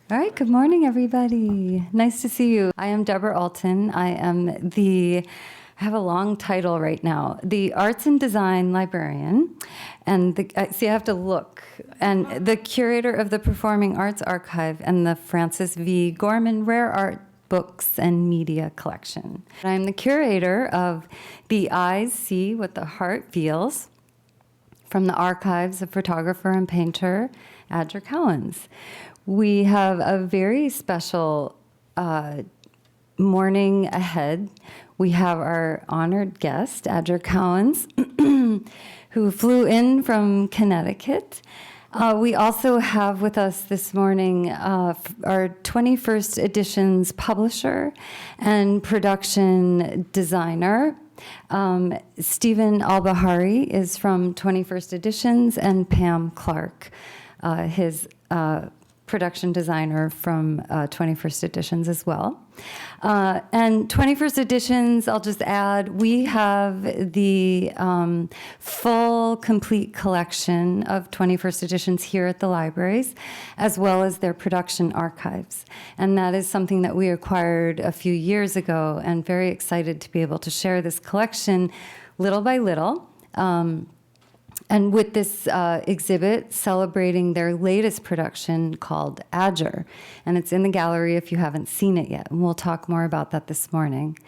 All right, good morning, everybody. Nice to see you. I am Deborah Ultan. I have a long title right now, the Arts and Design Librarian, and I have to look, and the curator of the Performing Arts Archive and the Francis V. Gorman Rare Art Books and Media Collection. I'm the curator of The Eyes See What the Heart Feels from the archives of photographer and painter Adger Cowans. We have a very special morning ahead. We have our honored guest, Adger Cowans, who flew in from Connecticut. We also have with us this morning our 21st editions publisher and production designer. Stephen Albahari is from 21st Editions, and Pam Clark, his production designer from 21st Editions as well. And 21st Editions, I'll just add, we have the full, complete collection of 21st Editions here at the libraries, as well as their production archives. And that is something that we acquired a few years ago, and very excited to be able to share this collection little by little. And with this exhibit celebrating their latest production called Azure. And it's in the gallery if you haven't seen it yet. And we'll talk more about that this morning.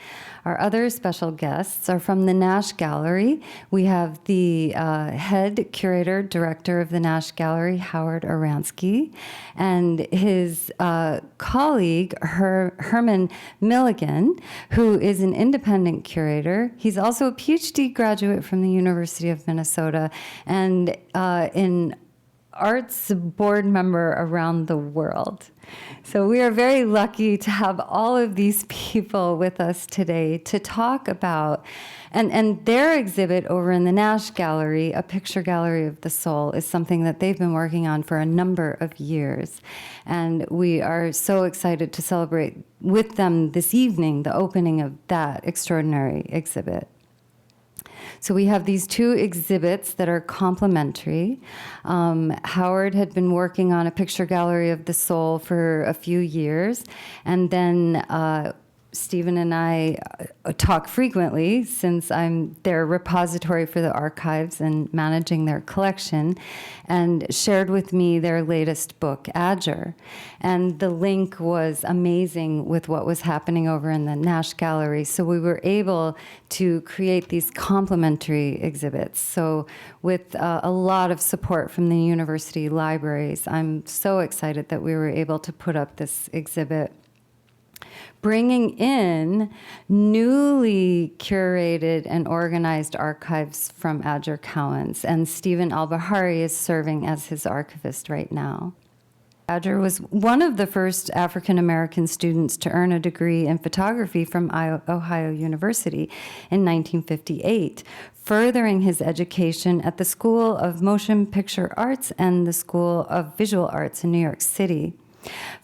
Our other special guests are from the Nash Gallery. We have the head curator, director of the Nash Gallery, Howard Oransky, and his colleague, Herman Milligan, who is an independent curator. He's also a PhD graduate from the University of Minnesota, and an arts board member around the world. So we are very lucky to have all of these people with us today to talk about, and their exhibit over in the Nash Gallery, A Picture Gallery of the Soul, is something that they've been working on for a number of years. And we are so excited to celebrate with them this evening the opening of that extraordinary exhibit. So we have these two exhibits that are complementary. Howard had been working on A Picture Gallery of the Soul for a few years, and then Stephen and I talk frequently since I'm their repository for the archives and managing their collection, and shared with me their latest book, Azure. And the link was amazing with what was happening over in the Nash Gallery, so we were able to create these complementary exhibits. So with a lot of support from the university libraries, I'm so excited that we were able to put up this exhibit, bringing in newly curated and organized archives from Adger Cowans, and Stephen Albahari is serving as his archivist right now. Adger was one of the first African-American students to earn a degree in photography from Ohio University in 1958, furthering his education at the School of Motion Picture Arts and the School of Visual Arts in New York City.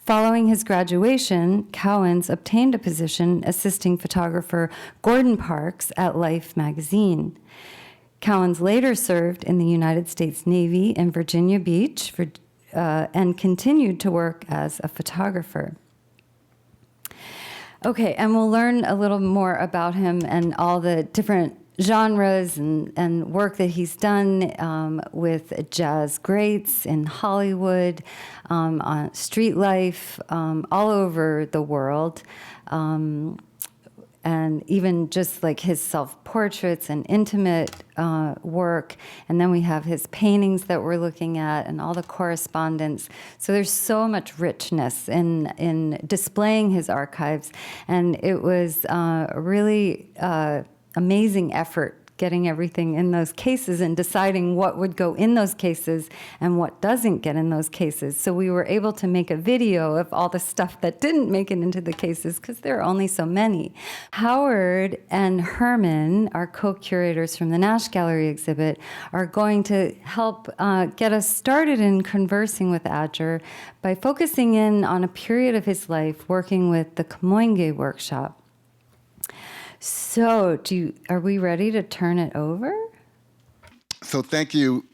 Following his graduation, Cowans obtained a position assisting photographer Gordon Parks at Life magazine. Cowans later served in the United States Navy in Virginia Beach and continued to work as a photographer. Okay, and we'll learn a little more about him and all the different genres and work that he's done with jazz greats in Hollywood, on street life, all over the world, and even just like his self-portraits and intimate work. And then we have his paintings that we're looking at and all the correspondence. So there's so much richness in displaying his archives. And it was really amazing effort getting everything in those cases and deciding what would go in those cases and what doesn't get in those cases. So we were able to make a video of all the stuff that didn't make it into the cases because there are only so many. Howard and Herman, our co-curators from the Nash Gallery exhibit, are going to help get us started in conversing with Adger by focusing in on a period of his life working with the Kamoinge workshop. So, are we ready to turn it over? So thank you,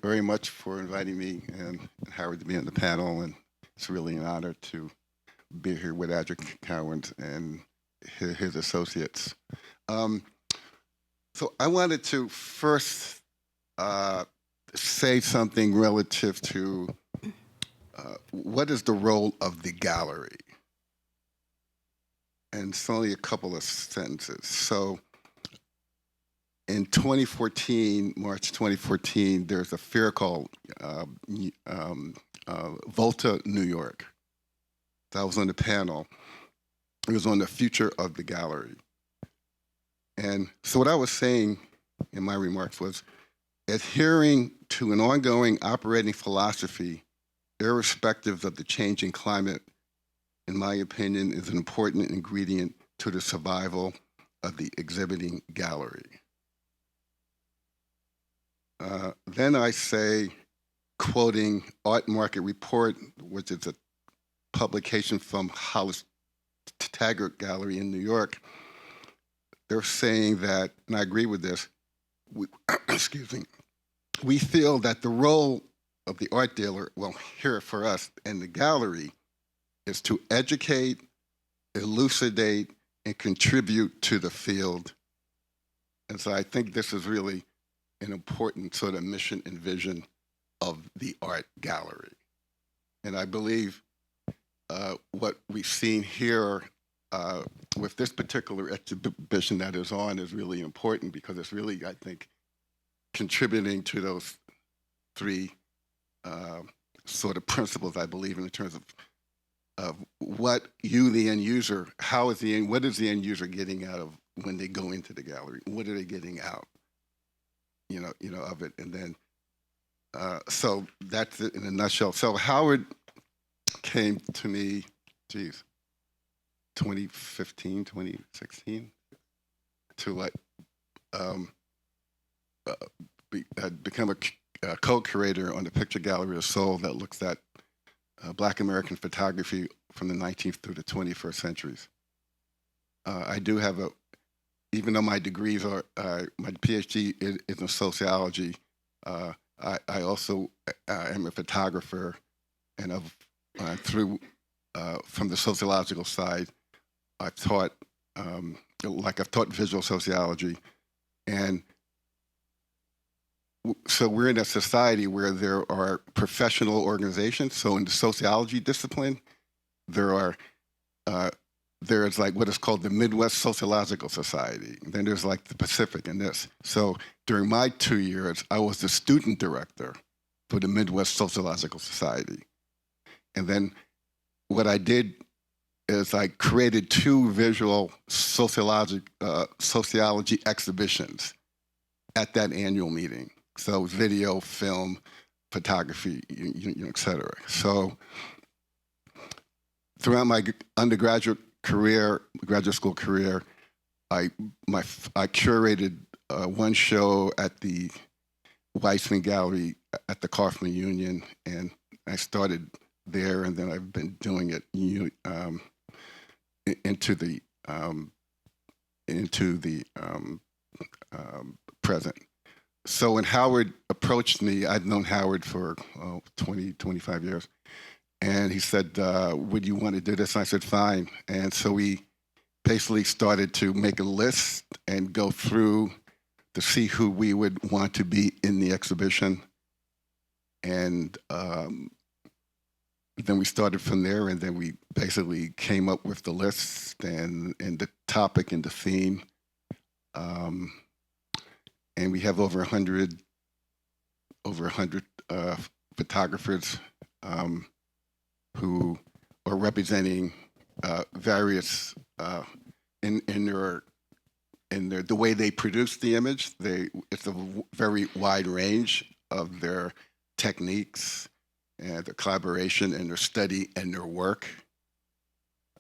very much for inviting me and Howard to be on the panel, and It's really an honor to be here with Adger Cowans and his associates. So I wanted to first say something relative to what is the role of the gallery? And it's only a couple of sentences. So in 2014, March 2014, there's a fair called Volta, New York. So I was on the panel. It was on the future of the gallery. And so what I was saying in my remarks was adhering to an ongoing operating philosophy, irrespective of the changing climate, in my opinion, is an important ingredient to the survival of the exhibiting gallery. Then I say, quoting Art Market Report, which is a publication from Hollis Taggart Gallery in New York, they're saying that, and I agree with this, excuse me, we feel that the role of the art dealer, well, here for us and the gallery, is to educate, elucidate, and contribute to the field. And so I think this is really an important sort of mission and vision of the art gallery. And I believe what we've seen here with this particular exhibition that is on is really important because it's really, I think, contributing to those three sort of principles, I believe, in terms of what you, the end user, what is the end user getting out of when they go into the gallery? What are they getting out, of it? And then, so that's it in a nutshell. So Howard came to me, 2015, 2016, to become a co-curator on the picture gallery of Soul that looks at Black American photography from the 19th through the 21st centuries. I do have even though my degrees are, my PhD is in sociology, I also am a photographer, and from the sociological side, I've taught visual sociology, and so we're in a society where there are professional organizations. So in the sociology discipline, there's like what is called the Midwest Sociological Society. Then there's like the Pacific and this. So during my 2 years, I was the student director for the Midwest Sociological Society. And then what I did is I created 2 visual sociology exhibitions at that annual meeting. So video, film, photography, et cetera. So throughout my undergraduate graduate school career, I curated one show at the Weissman Gallery at the Kaufman Union, and I started there, and then I've been doing it into the present. So when Howard approached me, I'd known Howard for 20, 25 years, and he said, would you want to do this? And I said, fine. And so we basically started to make a list and go through to see who we would want to be in the exhibition. And then we started from there, and then we basically came up with the list and the topic and the theme. And we have over 100 photographers who are representing various in the way they produce the image. It's a very wide range of their techniques and their collaboration and their study and their work.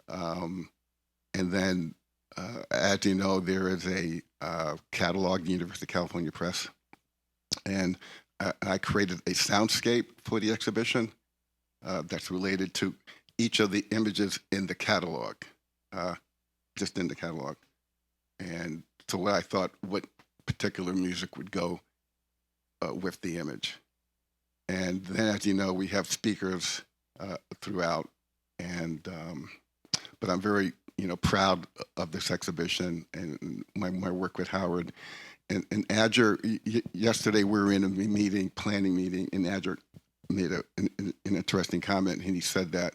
And then, as you know, there is a catalog, the University of California Press, and I created a soundscape for the exhibition that's related to each of the images in the catalog, just in the catalog. And so what I thought, what particular music would go with the image. And then, as you know, we have speakers throughout. And but I'm very proud of this exhibition and my work with Howard. And Adger, yesterday we were in a planning meeting, and Adger made an interesting comment, and he said that,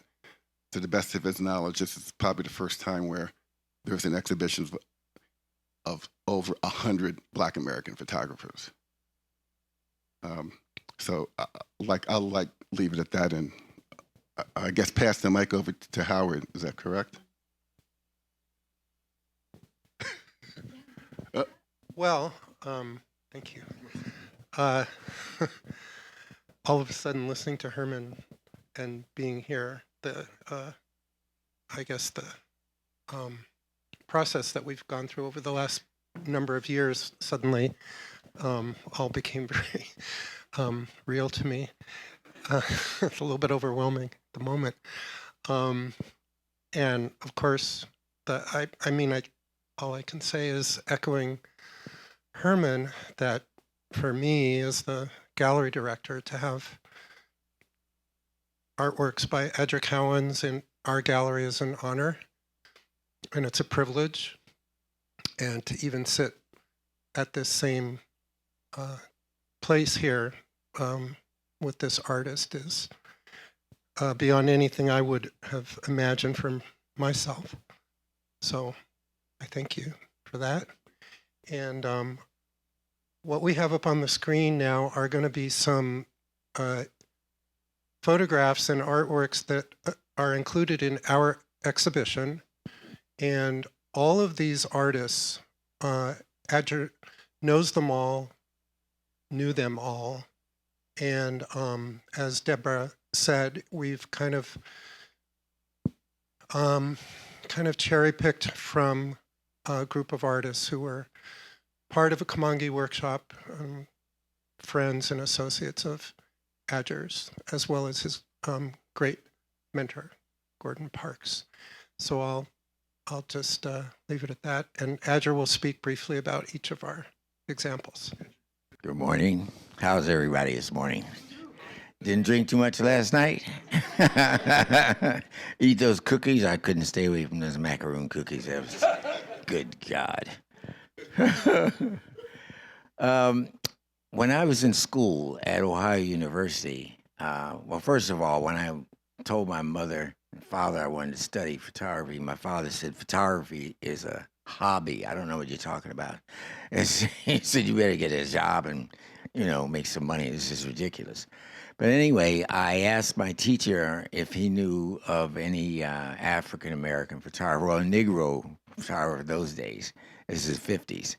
to the best of his knowledge, this is probably the first time where there's an exhibition of over 100 Black American photographers. So I'll leave it at that, and I guess pass the mic over to Howard. Is that correct? Well, thank you. All of a sudden, listening to Herman and being here, I guess the process that we've gone through over the last number of years suddenly all became very real to me. It's a little bit overwhelming at the moment. And of course, all I can say is echoing Herman, that for me as the gallery director, to have artworks by Adger Cowans in our gallery is an honor, and it's a privilege. And to even sit at this same place here with this artist is beyond anything I would have imagined for myself. So I thank you for that. And what we have up on the screen now are going to be some photographs and artworks that are included in our exhibition. And all of these artists, Adger knows them all, knew them all. And as Deborah said, we've kind of cherry-picked from a group of artists who were part of a Kamangi workshop, friends and associates of Adger's, as well as his great mentor, Gordon Parks. So I'll just leave it at that, and Adger will speak briefly about each of our examples. Good morning. How's everybody this morning? Didn't drink too much last night? Eat those cookies? I couldn't stay away from those macaroon cookies. That was, good God. When I was in school at Ohio University, well, first of all, when I told my mother and father I wanted to study photography, my father said, photography is a hobby. I don't know what you're talking about. He said, you better get a job and, make some money. This is ridiculous. But anyway, I asked my teacher if he knew of any African-American photographer, or Negro photographer those days. This is the 50s.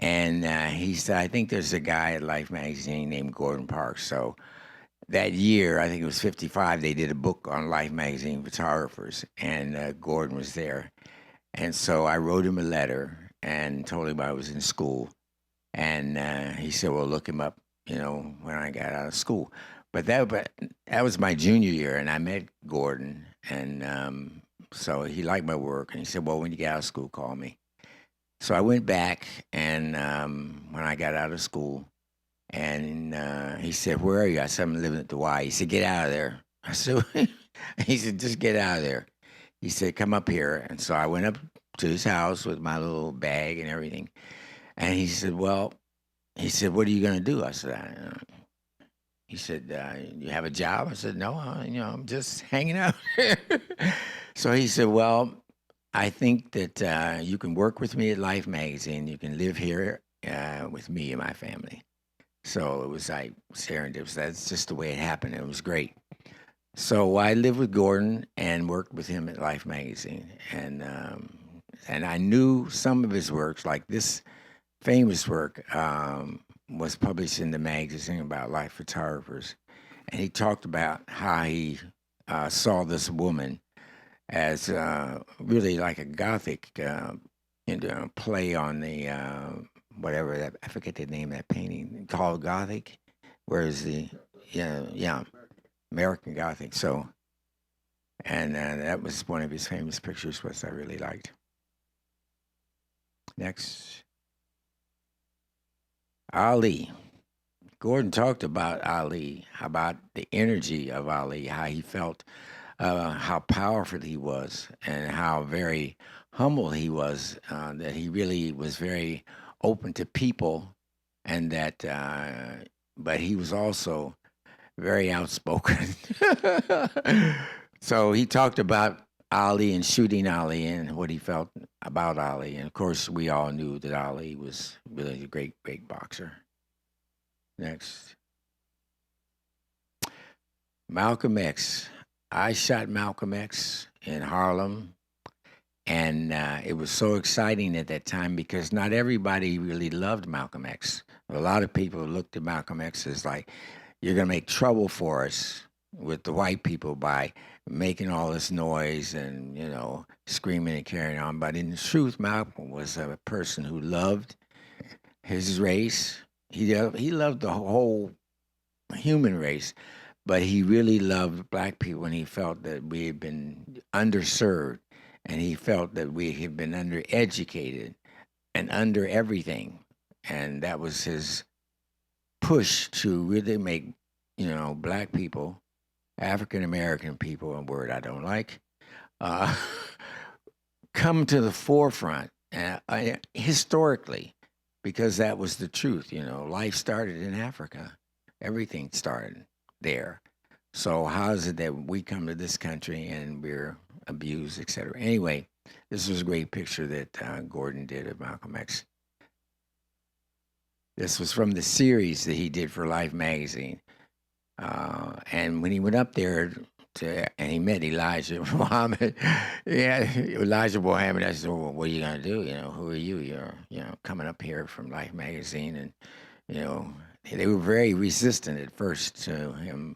And he said, I think there's a guy at Life magazine named Gordon Parks. So that year, I think it was 55, they did a book on Life magazine photographers, and Gordon was there. And so I wrote him a letter and told him I was in school. And he said, well, look him up, when I got out of school. But that was my junior year, and I met Gordon. And so he liked my work, and he said, well, when you get out of school, call me. So I went back, and when I got out of school, and he said, where are you? I said, I'm living at the Y. He said, get out of there. I said, he said, just get out of there. He said, come up here. And so I went up to his house with my little bag and everything. And he said, what are you going to do? I said, he said, you have a job? I said, no, I'm just hanging out. So he said, well, I think that you can work with me at Life magazine. You can live here with me and my family. So it was like serendipitous. That's just the way it happened. It was great. So I lived with Gordon and worked with him at Life magazine. And I knew some of his works, like this famous work was published in the magazine about Life photographers. And he talked about how he saw this woman as really like a Gothic play on the whatever that, I forget the name of that painting, called Gothic, whereas American Gothic. So, and that was one of his famous pictures, which I really liked. Next. Ali. Gordon talked about Ali, about the energy of Ali, how he felt, how powerful he was, and how very humble he was, that he really was very open to people, and that, but he was also very outspoken. So he talked about Ali and shooting Ali and what he felt about Ali. And of course, we all knew that Ali was really a great, great boxer. Next. Malcolm X. I shot Malcolm X in Harlem. And it was so exciting at that time because not everybody really loved Malcolm X. A lot of people looked at Malcolm X as like, you're going to make trouble for us with the white people by making all this noise and, you know, screaming and carrying on. But in truth, Malcolm was a person who loved his race. He loved the whole human race, but he really loved black people, and he felt that we had been underserved, and he felt that we had been undereducated and under everything. And that was his push to really make, you know, black people, African American people, a word I don't like, come to the forefront historically, because that was the truth. You know, life started in Africa. Everything started there. So how is it that we come to this country and we're abused, et cetera? Anyway, this was a great picture that Gordon did of Malcolm X. This was from the series that he did for Life magazine. And when he went up there and he met Elijah Muhammad, Elijah Muhammad, I said, well, what are you going to do? You know, who are you? You're, you know, coming up here from Life magazine. And, you know, they were very resistant at first to him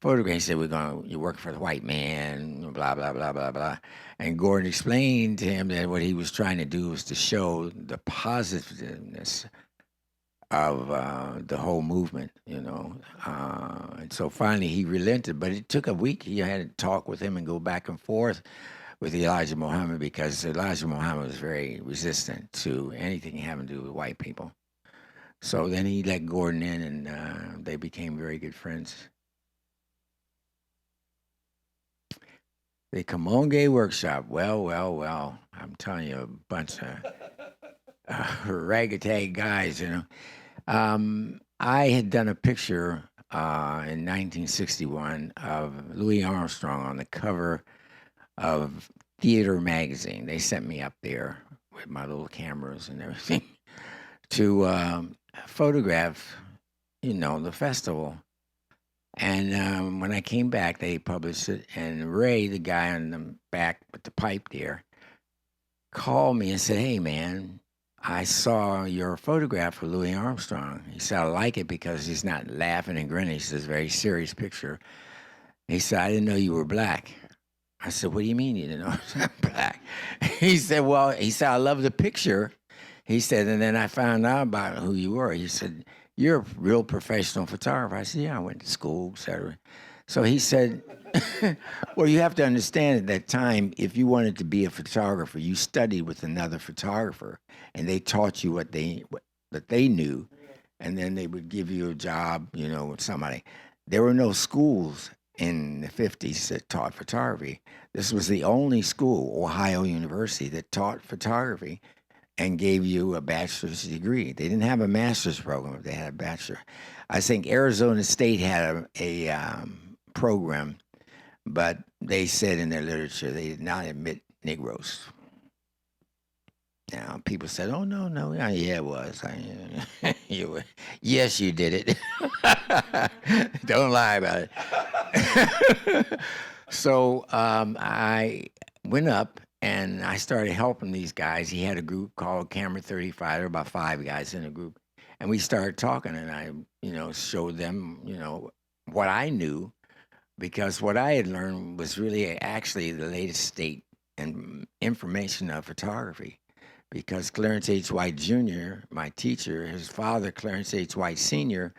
photographing. He said, you work for the white man, blah, blah, blah, blah, blah. And Gordon explained to him that what he was trying to do was to show the positiveness of the whole movement, you know. And so finally he relented, but it took a week. He had to talk with him and go back and forth with Elijah Muhammad, because Elijah Muhammad was very resistant to anything having to do with white people. So then he let Gordon in, and they became very good friends. The Kamonge Workshop. Well, I'm telling you, a bunch of ragtag guys, you know. I had done a picture in 1961 of Louis Armstrong on the cover of Theater magazine. They sent me up there with my little cameras and everything to photograph, you know, the festival. And when I came back, they published it. And Ray, the guy on the back with the pipe there, called me and said, hey, man, I saw your photograph of Louis Armstrong. He said, I like it because he's not laughing and grinning. He says, it's a very serious picture. He said, I didn't know you were black. I said, what do you mean you didn't know I was black? He said, I love the picture. He said, and then I found out about who you were. He said, you're a real professional photographer. I said, yeah, I went to school, et cetera. So he said, well, you have to understand at that time, if you wanted to be a photographer, you studied with another photographer, and they taught you what they knew, and then they would give you a job, you know, with somebody. There were no schools in the 50s that taught photography. This was the only school, Ohio University, that taught photography and gave you a bachelor's degree. They didn't have a master's program, but they had a bachelor. I think Arizona State had a program, but they said in their literature they did not admit Negroes. Now, people said, oh, no, yeah, it was. Yes, you did it. Don't lie about it. So I went up, and I started helping these guys. He had a group called Camera 35. There were about 5 guys in the group. And we started talking, and I, you know, showed them, you know, what I knew, because what I had learned was really actually the latest state and information of photography. Because Clarence H. White Jr., my teacher, his father, Clarence H. White Sr.,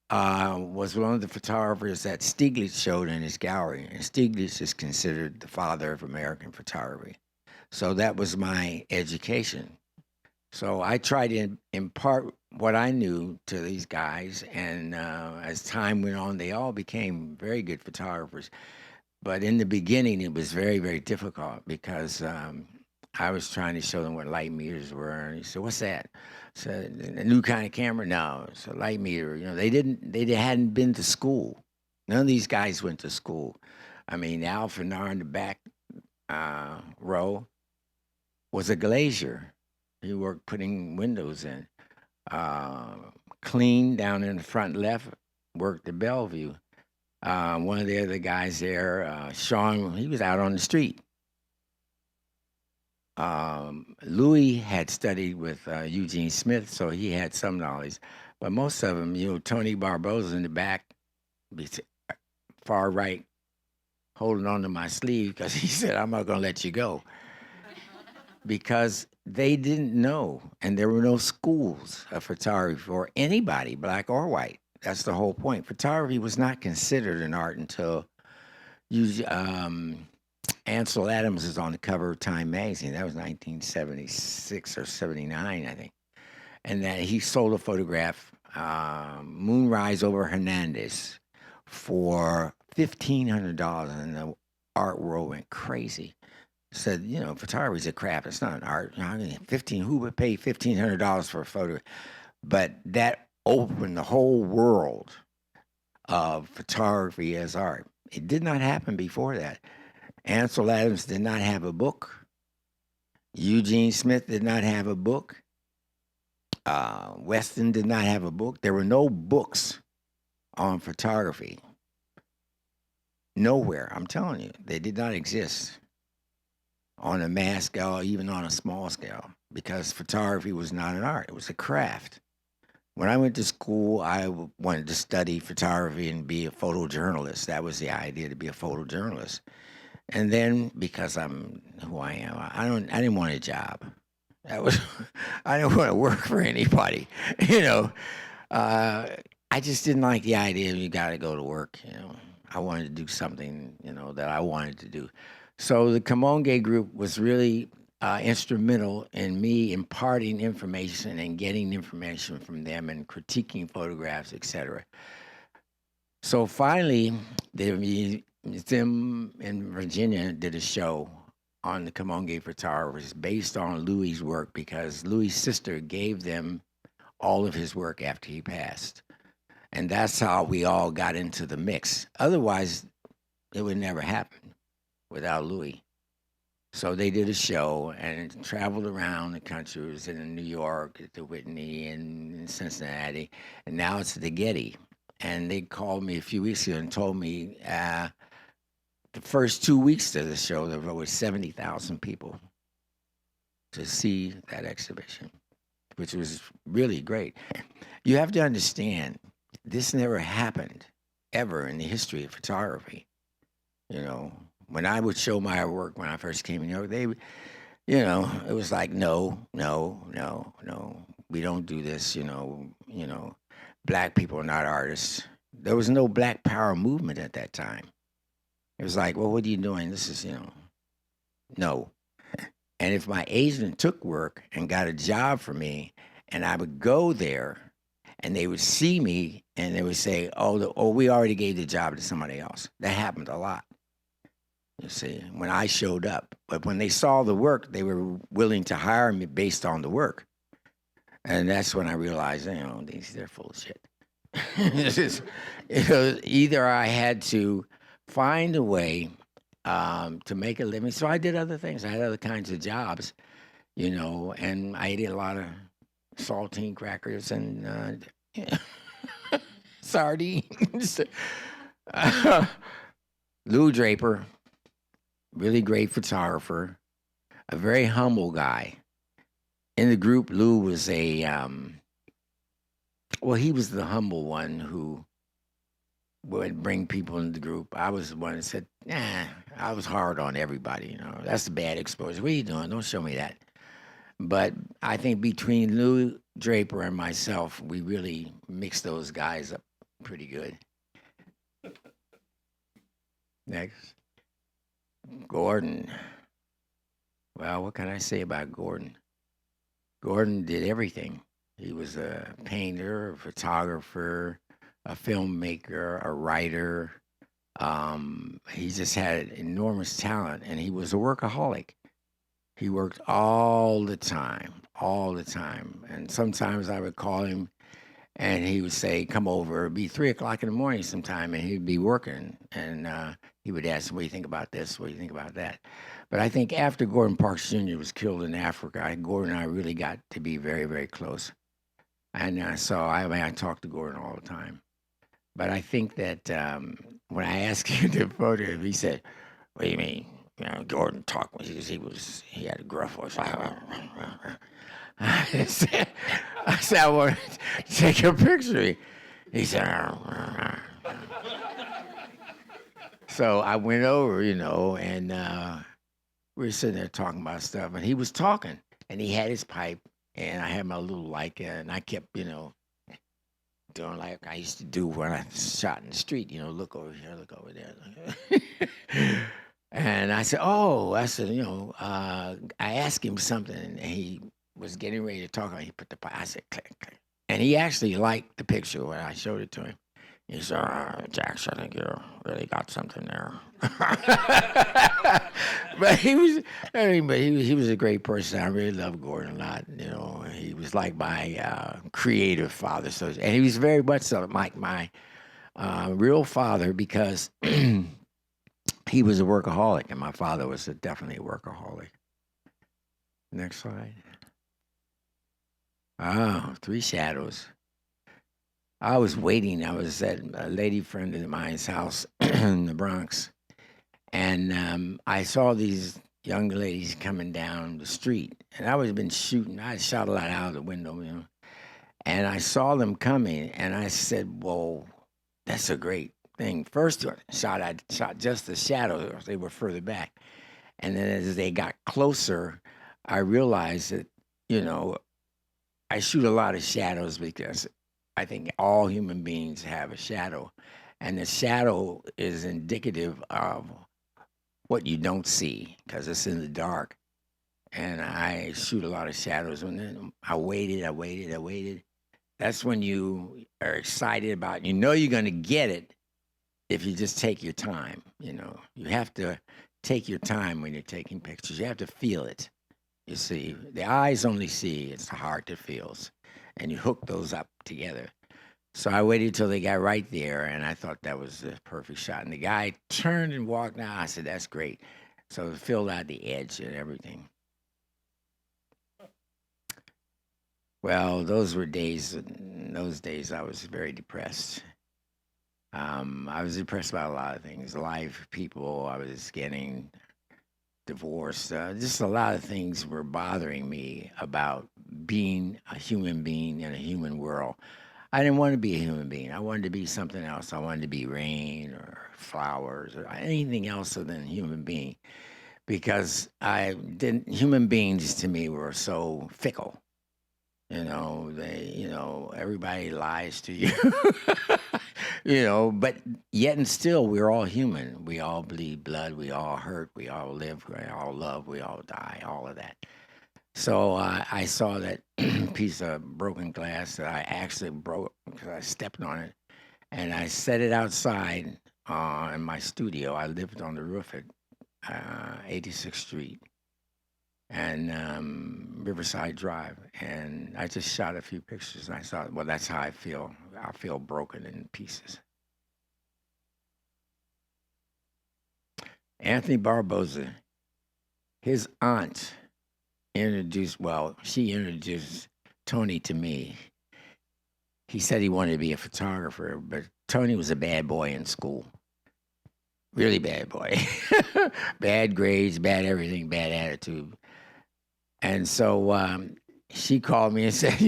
was one of the photographers that Stieglitz showed in his gallery. And Stieglitz is considered the father of American photography. So that was my education. So I tried to impart what I knew to these guys, and as time went on, they all became very good photographers. But in the beginning, it was very, very difficult because I was trying to show them what light meters were. And he said, "What's that?" I said, "A new kind of camera?" "No, it's a light meter." You know, they hadn't been to school. None of these guys went to school. I mean, Alphanar in the back row was a glazier. He worked putting windows in. Clean down in the front left worked at Bellevue. One of the other guys there, Sean, he was out on the street. Louis had studied with Eugene Smith, so he had some knowledge. But most of them, you know, Tony Barbosa in the back, far right, holding on to my sleeve because he said, "I'm not going to let you go." Because they didn't know, and there were no schools of photography for anybody, black or white. That's the whole point. Photography was not considered an art until Ansel Adams was on the cover of Time magazine. That was 1976 or 79, I think. And that he sold a photograph, Moonrise over Hernandez, for $1,500, and the art world went crazy. Said, you know, photography is a craft. It's not an art. You know, who would pay $1,500 for a photo? But that opened the whole world of photography as art. It did not happen before that. Ansel Adams did not have a book. Eugene Smith did not have a book. Weston did not have a book. There were no books on photography. Nowhere. I'm telling you, they did not exist on a mass scale, even on a small scale, because photography was not an art. It was a craft. When I went to school, I wanted to study photography and be a photojournalist. That was the idea, to be a photojournalist. And then, because I'm who I am, I didn't want a job. I didn't want to work for anybody. You know, I just didn't like the idea of you got to go to work. You know, I wanted to do something, you know, that I wanted to do. So the Camongue group was really instrumental in me imparting information and getting information from them and critiquing photographs, etc. So finally, the museum in Virginia did a show on the Camongue photographers based on Louis' work, because Louis' sister gave them all of his work after he passed. And that's how we all got into the mix. Otherwise, it would never happen without Louis. So they did a show and traveled around the country. It was in New York, at the Whitney, and in Cincinnati, and now it's at the Getty. And they called me a few weeks ago and told me the first 2 weeks of the show, there were over 70,000 people to see that exhibition, which was really great. You have to understand, this never happened ever in the history of photography. You know, when I would show my work when I first came in New York, they, you know, it was like, no, we don't do this, you know, black people are not artists. There was no Black Power movement at that time. It was like, well, what are you doing? This is, you know, no. And if my agent took work and got a job for me, and I would go there, and they would see me, and they would say, oh, we already gave the job to somebody else. That happened a lot, you see, when I showed up. But when they saw the work, they were willing to hire me based on the work. And that's when I realized, you know, they're full of shit. You know, either I had to find a way to make a living. So I did other things. I had other kinds of jobs, you know, and I ate a lot of saltine crackers and sardines. Lou Draper, really great photographer, a very humble guy. In the group, Lou was he was the humble one who would bring people into the group. I was the one that said, I was hard on everybody, you know. That's a bad exposure. What are you doing? Don't show me that. But I think between Lou Draper and myself, we really mixed those guys up pretty good. Next. Gordon. Well, what can I say about Gordon? Gordon did everything. He was a painter, a photographer, a filmmaker, a writer. He just had enormous talent, and he was a workaholic. He worked all the time. And sometimes I would call him, and he would say, "Come over." It'd be 3 o'clock in the morning sometime, and he'd be working. And he would ask, "What do you think about this? What do you think about that?" But I think after Gordon Parks Jr. was killed in Africa, Gordon and I really got to be very, very close. And I talked to Gordon all the time. But I think that when I asked him to photo him, he said, "What do you mean?" Gordon talked because he had a gruff voice. I said, "I want to take a picture of you." He said, So I went over, and we were sitting there talking about stuff, and he was talking, and he had his pipe, and I had my little Leica, and I kept, doing like I used to do when I shot in the street, look over here, look over there. And I said, I asked him something, and he was getting ready to talk, and he put the pipe, I said, click, click. And he actually liked the picture when I showed it to him. He said, "Jax, I think you really got something there." But he was a great person. I really loved Gordon a lot. He was like my creative father. So, and he was very much so like my real father because he was a workaholic, and my father was definitely a workaholic. Next slide. Oh, 3 shadows. I was waiting. I was at a lady friend of mine's house in the Bronx, and I saw these young ladies coming down the street, and I was been shooting. I shot a lot out of the window, and I saw them coming, and I said, "Whoa, that's a great thing." First shot, I shot just the shadows. They were further back, and then as they got closer, I realized that, I shoot a lot of shadows because I think all human beings have a shadow, and the shadow is indicative of what you don't see because it's in the dark. And I shoot a lot of shadows. And then I waited. That's when you are excited about, you're going to get it if you just take your time. You have to take your time when you're taking pictures. You have to feel it. You see, the eyes only see, it's the heart that feels. And you hook those up together. So I waited till they got right there, and I thought that was the perfect shot. And the guy turned and walked out. I said, "That's great." So it filled out the edge and everything. Well, those were days. In those days, I was very depressed. I was depressed about a lot of things, life, people. I was getting divorced. Just a lot of things were bothering me about being a human being in a human world. I didn't want to be a human being. I wanted to be something else. I wanted to be rain or flowers or anything else other than a human being, because human beings to me were so fickle. Everybody lies to you, but yet and still we're all human. We all bleed blood. We all hurt. We all live. We all love. We all die. All of that. So I saw that piece of broken glass that I actually broke because I stepped on it, and I set it outside in my studio. I lived on the roof at 86th Street and Riverside Drive, and I just shot a few pictures, and I thought, well, that's how I feel. I feel broken in pieces. Anthony Barboza, his aunt she introduced Tony to me. He said he wanted to be a photographer, but Tony was a bad boy in school. Really bad boy. Bad grades, bad everything, bad attitude. And so she called me and said,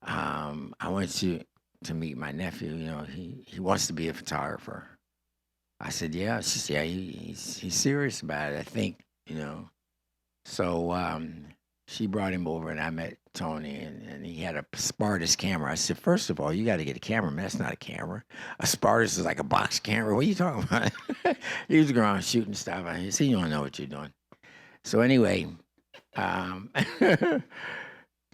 I want you to meet my nephew. He wants to be a photographer. I said, yeah. She said, yeah, he's serious about it, I think, So she brought him over, and I met Tony, and he had a Spartus camera. I said, first of all, you got to get a camera. Man, that's not a camera. A Spartus is like a box camera. What are you talking about? He was going around shooting stuff. I said, you don't know what you're doing. So anyway,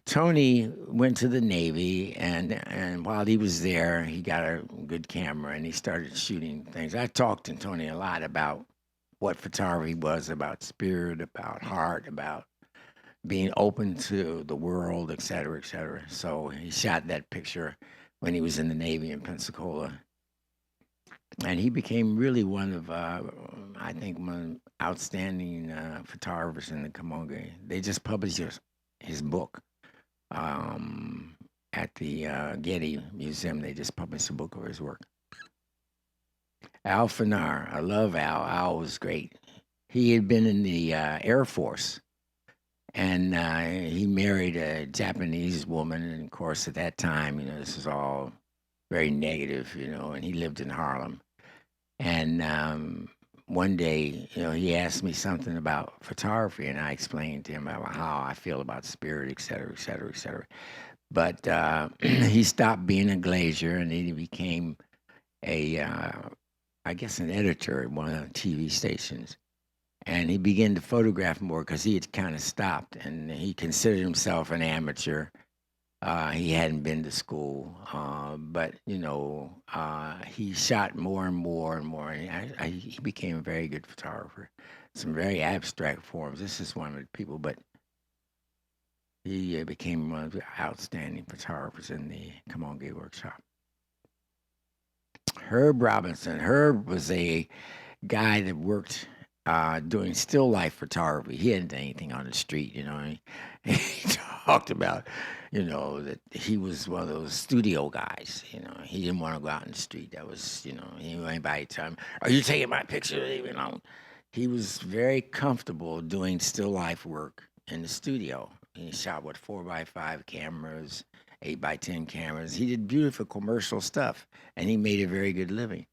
Tony went to the Navy, and while he was there, he got a good camera, and he started shooting things. I talked to Tony a lot about what photography was, about spirit, about heart, about being open to the world, et cetera, et cetera. So he shot that picture when he was in the Navy in Pensacola. And he became really one of, I think, one of the outstanding photographers in the Camonga. They just published his book at the Getty Museum. They just published a book of his work. Al Fanar, I love Al. Al was great. He had been in the Air Force, and he married a Japanese woman. And of course, at that time, this was all very negative, and he lived in Harlem. And one day, he asked me something about photography, and I explained to him about how I feel about spirit, et cetera, et cetera, et cetera. But he stopped being a glazier, and he became I guess, an editor at one of the TV stations. And he began to photograph more because he had kind of stopped, and he considered himself an amateur. He hadn't been to school, but he shot more and more and more. And he became a very good photographer. Some very abstract forms. This is one of the people, but he became one of the outstanding photographers in the Camonga workshop. Herb Robinson. Herb was a guy that worked doing still life photography. He hadn't done anything on the street, He talked about, that he was one of those studio guys. He didn't want to go out in the street. That was, he didn't anybody tell him, "Are you taking my picture?" He was very comfortable doing still life work in the studio. He shot with 4x5 cameras, 8x10 cameras. He did beautiful commercial stuff, and he made a very good living.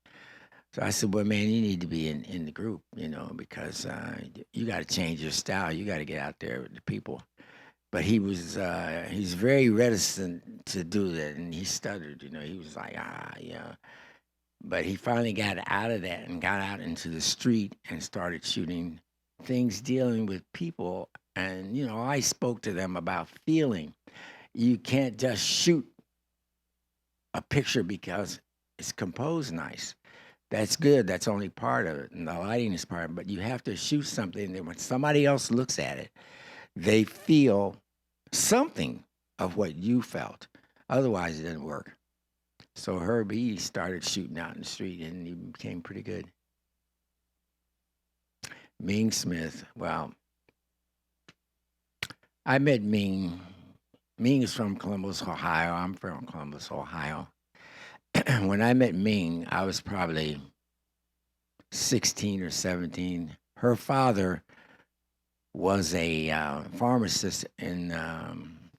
So I said, "Well, man, you need to be in the group, because you got to change your style. You got to get out there with the people." But he's very reticent to do that, and he stuttered. He was like, yeah. But he finally got out of that and got out into the street and started shooting things dealing with people. And, I spoke to them about feeling. You can't just shoot a picture because it's composed nice. That's good. That's only part of it. And the lighting is part of it. But you have to shoot something that when somebody else looks at it, they feel something of what you felt. Otherwise, it doesn't work. So Herbie started shooting out in the street, and he became pretty good. Ming Smith. Well, I met Ming. Ming is from Columbus, Ohio. I'm from Columbus, Ohio. When I met Ming, I was probably 16 or 17. Her father was a pharmacist in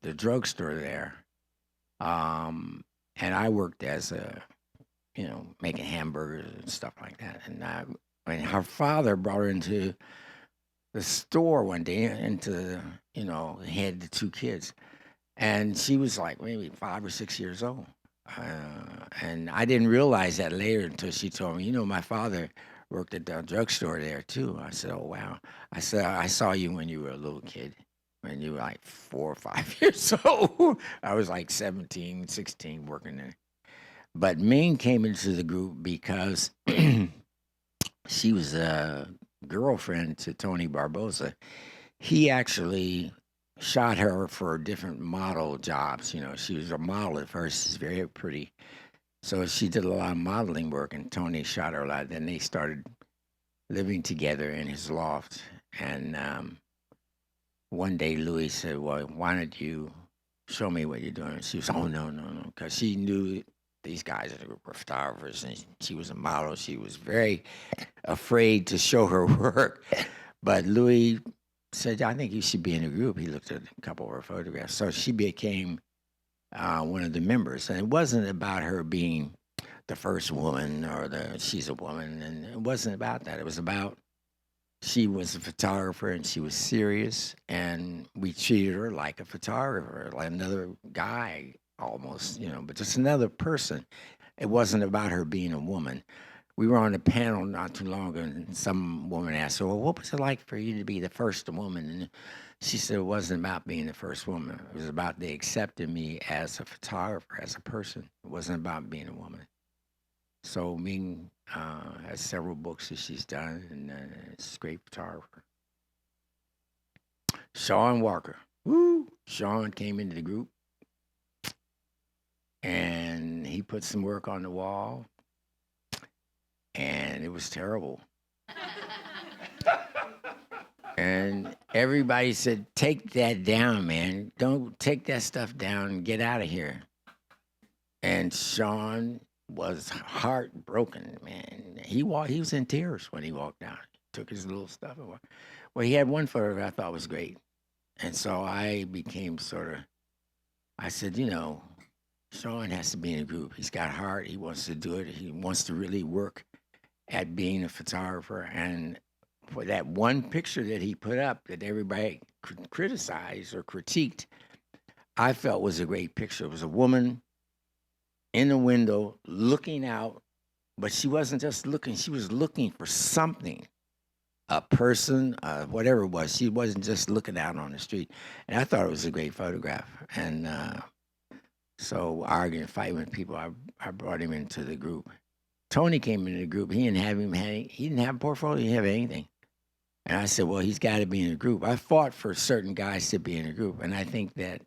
the drugstore there. And I worked as making hamburgers and stuff like that. And her father brought her into the store one day, he had the two kids. And she was like maybe 5 or 6 years old. And I didn't realize that later until she told me, my father worked at the drugstore there too. I said, "Oh, wow." I said, "I saw you when you were a little kid, when you were like 4 or 5 years old." I was like 17, 16 working there. But Ming came into the group because she was a girlfriend to Tony Barbosa. He actually shot her for different model jobs. She was a model at first. She's very pretty. So she did a lot of modeling work, and Tony shot her a lot. Then they started living together in his loft. And one day Louis said, "Well, why don't you show me what you're doing?" She was, "Oh, no," because she knew these guys were photographers, and she was a model. She was very afraid to show her work. But Louis said, "I think you should be in a group." He looked at a couple of her photographs. So she became one of the members. And it wasn't about her being the first woman or she's a woman. And it wasn't about that. It was about she was a photographer and she was serious. And we treated her like a photographer, like another guy almost, but just another person. It wasn't about her being a woman. we were on a panel not too long ago, and some woman asked her, well, what was it like for you to be the first woman? And she said, it wasn't about being the first woman. It was about they accepted me as a photographer, as a person. It wasn't about being a woman. So Ming has several books that she's done, and she's a great photographer. Sean Walker. Woo! Sean came into the group, and he put some work on the wall, and it was terrible. And everybody said, take that down, man. Don't take that stuff down and get out of here. And Sean was heartbroken, man. He was in tears when he walked out. He took his little stuff and walked. Well, he had one photo that I thought was great. And so I became I said, Sean has to be in a group. He's got heart. He wants to do it. He wants to really work at being a photographer. And for that one picture that he put up that everybody criticized or critiqued, I felt was a great picture. It was a woman in the window looking out, but she wasn't just looking. She was looking for something, a person, whatever it was. She wasn't just looking out on the street. And I thought it was a great photograph. And so arguing, fighting with people, I brought him into the group. Tony came into the group. He didn't have a portfolio. He didn't have anything. And I said, well, he's got to be in a group. I fought for certain guys to be in a group. And I think that,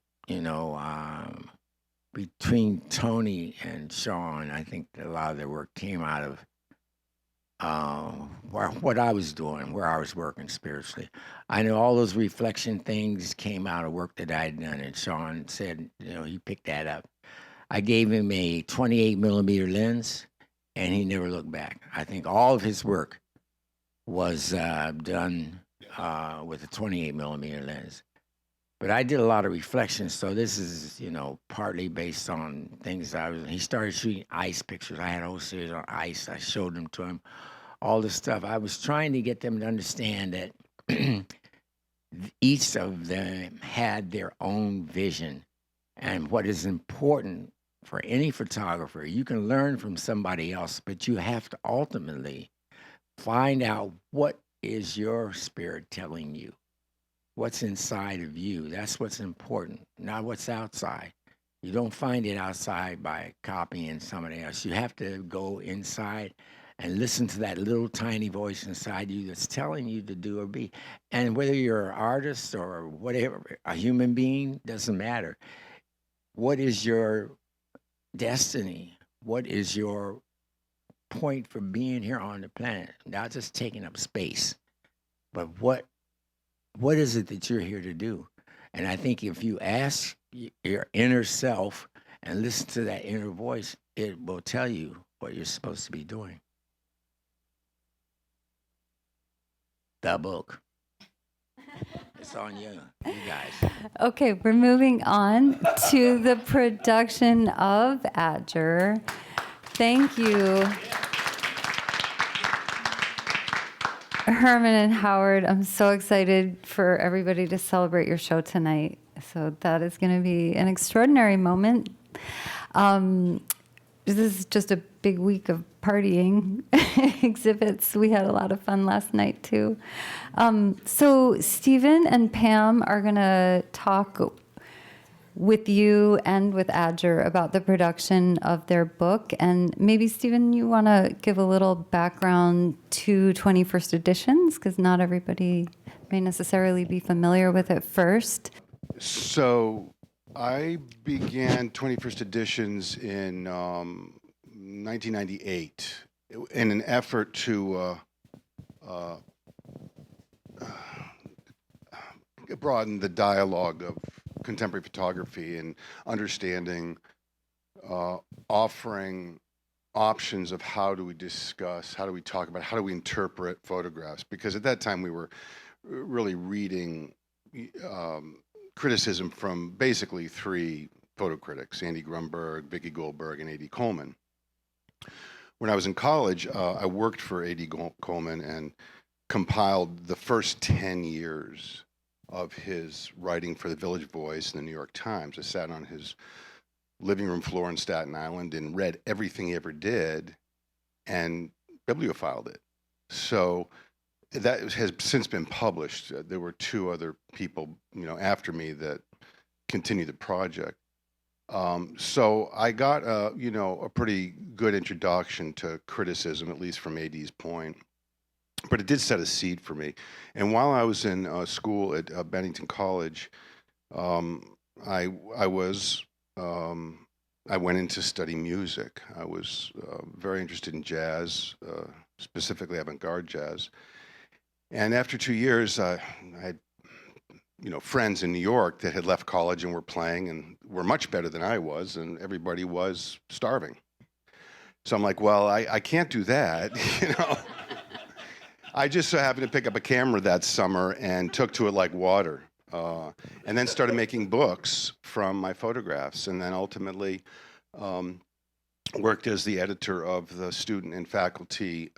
between Tony and Sean, I think that a lot of their work came out of what I was doing, where I was working spiritually. I know all those reflection things came out of work that I had done. And Sean said, he picked that up. I gave him a 28 millimeter lens, and he never looked back. I think all of his work was done with a 28 millimeter lens. But I did a lot of reflections, so this is, partly based on things he started shooting ice pictures. I had a whole series on ice. I showed them to him, all this stuff. I was trying to get them to understand that each of them had their own vision. And what is important for any photographer, you can learn from somebody else, but you have to ultimately find out what is your spirit telling you. What's inside of you. That's what's important, not what's outside. You don't find it outside by copying somebody else. You have to go inside and listen to that little tiny voice inside you that's telling you to do or be. And whether you're an artist or whatever, a human being, doesn't matter. What is your destiny? What is your point for being here on the planet? Not just taking up space, but what is it that you're here to do? And I think if you ask your inner self and listen to that inner voice, it will tell you what you're supposed to be doing. The book. It's on you guys. Okay, we're moving on to the production of Adger. Thank you, Herman and Howard. I'm so excited for everybody to celebrate your show tonight. So that is going to be an extraordinary moment. This is just a big week of partying exhibits. We had a lot of fun last night, too. So Stephen and Pam are going to talk with you and with Adger about the production of their book. And maybe, Stephen, you want to give a little background to 21st Editions, because not everybody may necessarily be familiar with it first. So I began 21st Editions in 1998 in an effort to broaden the dialogue of contemporary photography and understanding, offering options of how do we discuss, how do we talk about, how do we interpret photographs? Because at that time we were really reading criticism from basically three photo critics, Andy Grunberg, Vicki Goldberg, and A.D. Coleman. When I was in college, I worked for A.D. Coleman and compiled the first 10 years of his writing for the Village Voice and the New York Times. I sat on his living room floor in Staten Island and read everything he ever did, and bibliophiled it. So that has since been published. There were two other people, after me that continued the project. So I got a pretty good introduction to criticism, at least from AD's point. But it did set a seed for me. And while I was in school at Bennington College, I went in to study music. I was very interested in jazz, specifically avant-garde jazz. And after 2 years, I had friends in New York that had left college and were playing and were much better than I was, and everybody was starving. So I'm like, well, I can't do that, I just so happened to pick up a camera that summer and took to it like water, and then started making books from my photographs, and then ultimately worked as the editor of the student and faculty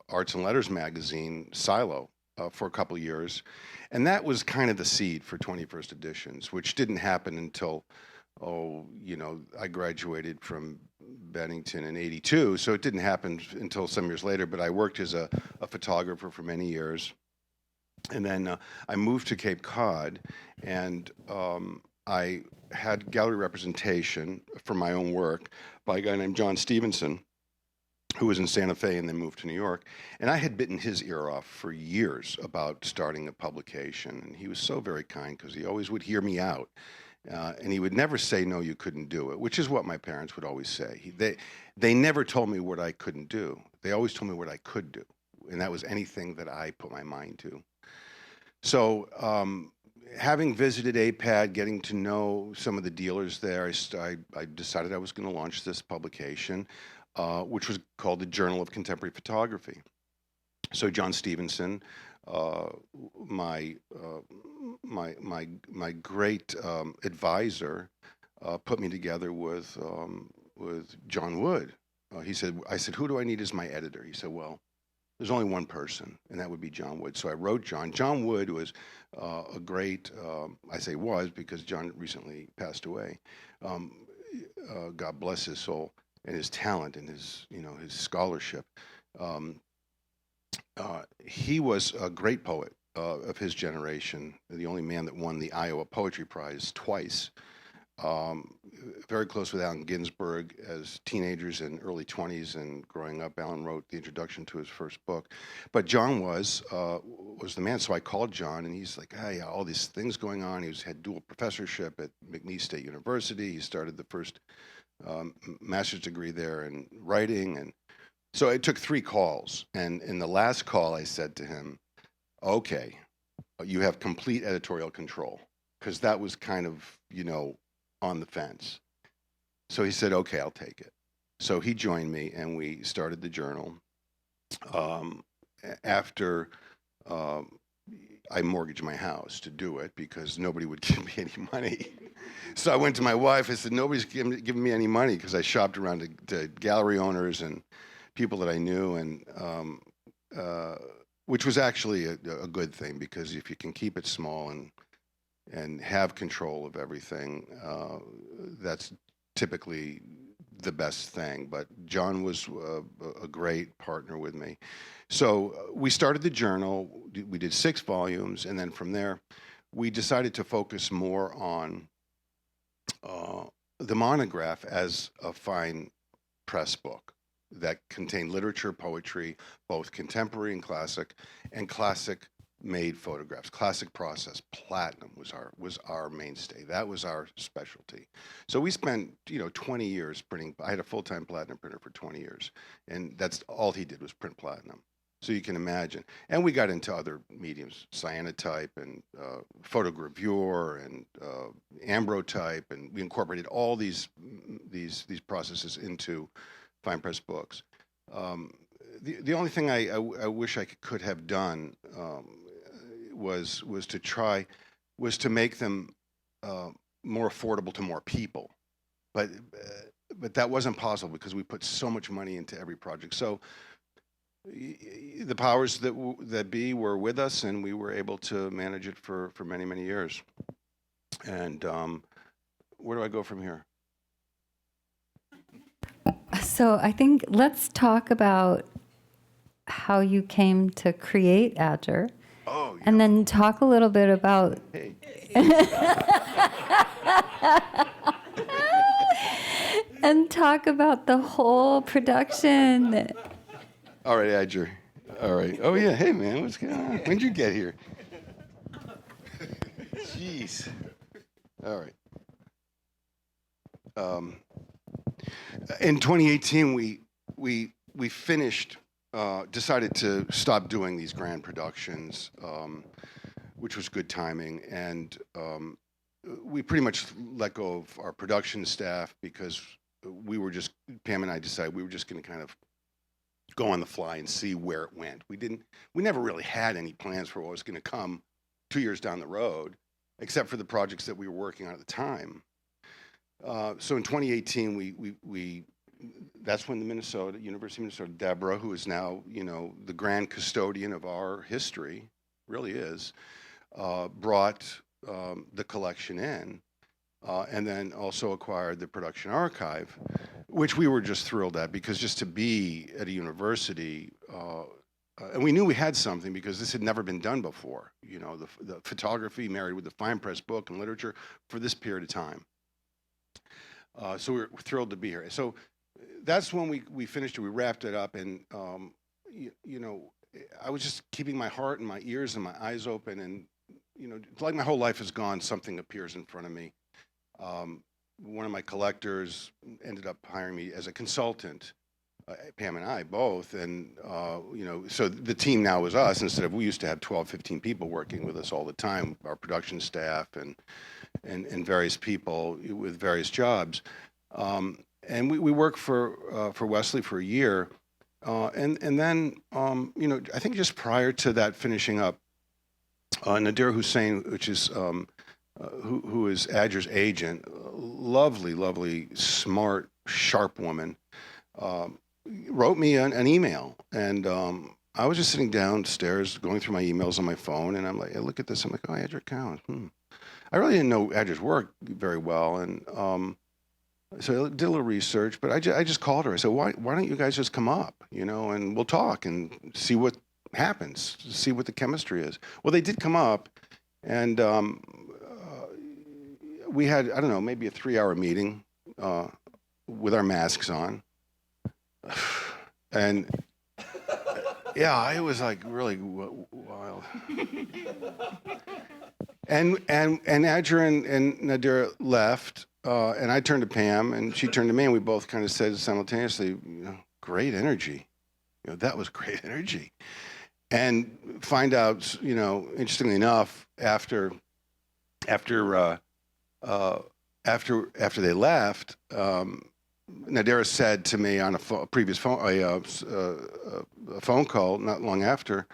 Arts and Letters magazine, Silo, for a couple years. And that was kind of the seed for 21st Editions, which didn't happen until, I graduated from Bennington in '82, so it didn't happen until some years later, but I worked as a photographer for many years. And then I moved to Cape Cod, and I had gallery representation for my own work by a guy named John Stevenson, who was in Santa Fe and then moved to New York. And I had bitten his ear off for years about starting a publication. And he was so very kind because he always would hear me out. And he would never say, no, you couldn't do it, which is what my parents would always say. They never told me what I couldn't do. They always told me what I could do. And that was anything that I put my mind to. So having visited APAD, getting to know some of the dealers there, I decided I was going to launch this publication, which was called the Journal of Contemporary Photography. So John Stevenson, my great advisor, put me together with John Wood. I said, who do I need as my editor? He said, well, there's only one person, and that would be John Wood. So I wrote John. John Wood was a great, I say was because John recently passed away. God bless his soul and his talent and his scholarship. He was a great poet of his generation, the only man that won the Iowa Poetry Prize twice. Very close with Allen Ginsberg as teenagers and early 20s, and growing up, Allen wrote the introduction to his first book. But John was the man, so I called John, and he's like, hey, all these things going on. He had dual professorship at McNeese State University. He started the first master's degree there in writing, and so it took 3 calls. And in the last call, I said to him, okay, you have complete editorial control, because that was kind of, on the fence. So he said, okay, I'll take it. So he joined me, and we started the journal. After I mortgaged my house to do it because nobody would give me any money. So I went to my wife. I said, nobody's giving me any money, because I shopped around to gallery owners and people that I knew, and which was actually a good thing, because if you can keep it small and have control of everything, that's typically the best thing. But John was a great partner with me. So we started the journal. We did 6 volumes, and then from there, we decided to focus more on the monograph as a fine press book that contained literature, poetry, both contemporary and classic made photographs. Classic process, platinum was our mainstay. That was our specialty. So we spent 20 years printing. I had a full-time platinum printer for 20 years, and that's all he did was print platinum. So you can imagine. And we got into other mediums, cyanotype and photogravure and ambrotype, and we incorporated all these processes into fine press books. The only thing I wish I could have done was to make them more affordable to more people, but that wasn't possible because we put so much money into every project. So the powers that be were with us, and we were able to manage it for many years. And where do I go from here? So I think let's talk about how you came to create Adger, Oh, yeah. and then talk a little bit about Hey. and talk about the whole production. All right, Adger. All right. Oh, yeah. Hey, man, what's going on? When'd you get here? Jeez. All right. In 2018, we finished, decided to stop doing these grand productions, which was good timing, and we pretty much let go of our production staff because Pam and I decided we were just going to kind of go on the fly and see where it went. We never really had any plans for what was going to come 2 years down the road, except for the projects that we were working on at the time. So in 2018, that's when the University of Minnesota, Deborah, who is now, the grand custodian of our history, really is, brought the collection in, and then also acquired the production archive, which we were just thrilled at, because just to be at a university, and we knew we had something because this had never been done before, the photography married with the fine press book and literature for this period of time. So we're thrilled to be here. So that's when we finished it. We wrapped it up, and I was just keeping my heart and my ears and my eyes open, and like my whole life has gone, something appears in front of me. One of my collectors ended up hiring me as a consultant, Pam and I both, and so the team now is us. Instead of, we used to have 12, 15 people working with us all the time, our production staff and various people with various jobs. And we worked for Wesley for a year. And then, I think just prior to that finishing up, Nadir Hussain, which is, who is Adger's agent, lovely, smart, sharp woman, wrote me an email. And I was just sitting downstairs going through my emails on my phone, and I'm like, I look at this, I'm like, oh, Adger Cowans. I really didn't know Adger's work very well, and so I did a little research, but I just called her. I said, why don't you guys just come up, and we'll talk and see what happens, see what the chemistry is. Well, they did come up, and we had, I don't know, maybe a 3-hour meeting with our masks on. And yeah, it was like really wild. And Adger and Nadir left, and I turned to Pam, and she turned to me, and we both kind of said simultaneously, great energy. That was great energy. And find out, interestingly enough, after they left, Nadira said to me on a previous phone call not long after,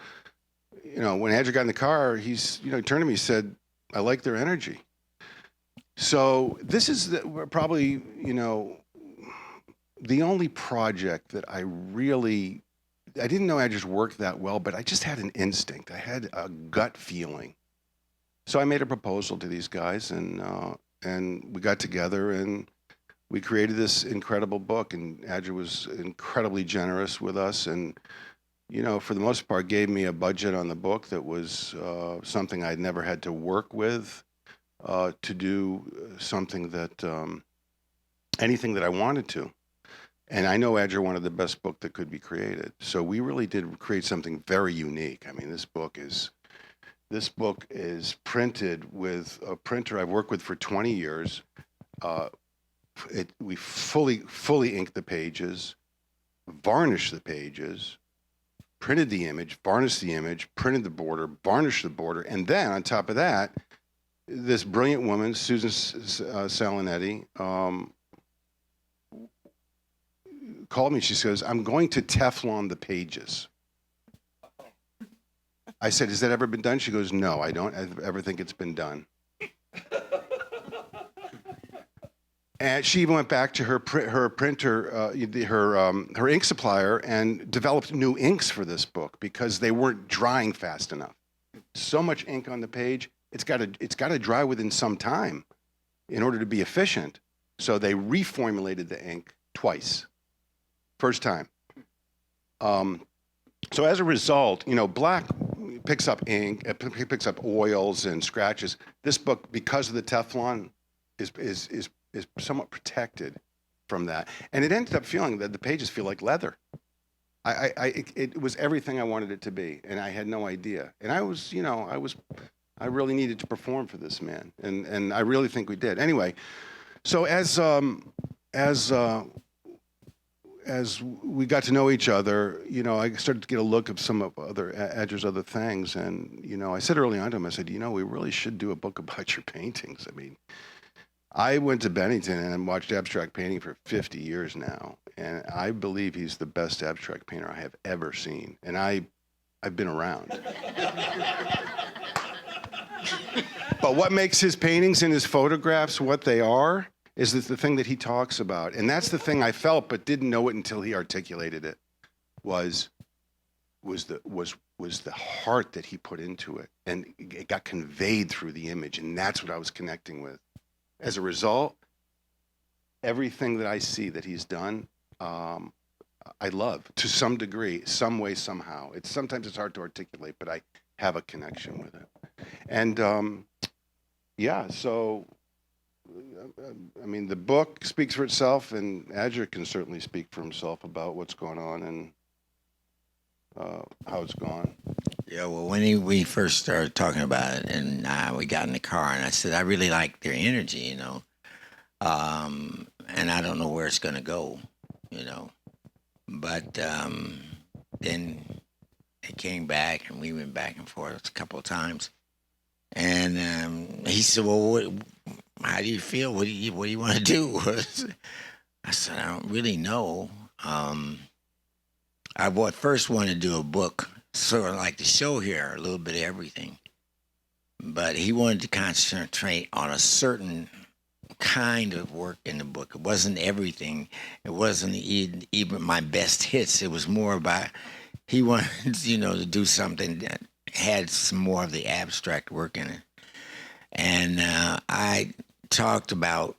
when Adger got in the car, he turned to me and said, I like their energy. So this is probably, the only project that I didn't know Adger's worked that well, but I just had an instinct. I had a gut feeling. So I made a proposal to these guys, and we got together, and we created this incredible book, and Adger was incredibly generous with us, and for the most part, gave me a budget on the book that was something I'd never had to work with to do something that, anything that I wanted to. And I know Adger wanted the best book that could be created. So we really did create something very unique. I mean, this book is printed with a printer I've worked with for 20 years. We fully inked the pages, varnished the pages, printed the image, varnished the image, printed the border, varnished the border, and then on top of that, this brilliant woman, Susan Salinetti, called me. She says, I'm going to Teflon the pages. I said, has that ever been done? She goes, no, I don't ever think it's been done. And she even went back to her printer, her ink supplier, and developed new inks for this book because they weren't drying fast enough. So much ink on the page, it's got to dry within some time in order to be efficient. So they reformulated the ink twice. First time. So as a result, black picks up ink, it picks up oils and scratches. This book, because of the Teflon, is somewhat protected from that. And it ended up feeling that the pages feel like leather. It was everything I wanted it to be, and I had no idea. And I really needed to perform for this man, and I really think we did. Anyway, so as we got to know each other, I started to get a look of some of Adger's other things, and I said early on to him, I said, we really should do a book about your paintings. I mean, I went to Bennington and watched abstract painting for 50 years now, and I believe he's the best abstract painter I have ever seen, and I've been around. But what makes his paintings and his photographs what they are is the thing that he talks about, and that's the thing I felt but didn't know it until he articulated it. Was the heart that he put into it, and it got conveyed through the image, and that's what I was connecting with. As a result, everything that I see that he's done, I love to some degree, some way, somehow. Sometimes it's hard to articulate, but I have a connection with it. And so, I mean, the book speaks for itself, and Adger can certainly speak for himself about what's going on and how it's gone. Yeah, well, when we first started talking about it, and we got in the car, and I said, I really like their energy, and I don't know where it's going to go, But then it came back, and we went back and forth a couple of times. And he said, well, how do you feel? What do you want to do? I said, I don't really know. I first wanted to do a book, sort of like the show here, a little bit of everything. But he wanted to concentrate on a certain kind of work in the book. It wasn't everything. It wasn't even my best hits. It was more about, he wanted, to do something that had some more of the abstract work in it. And I talked about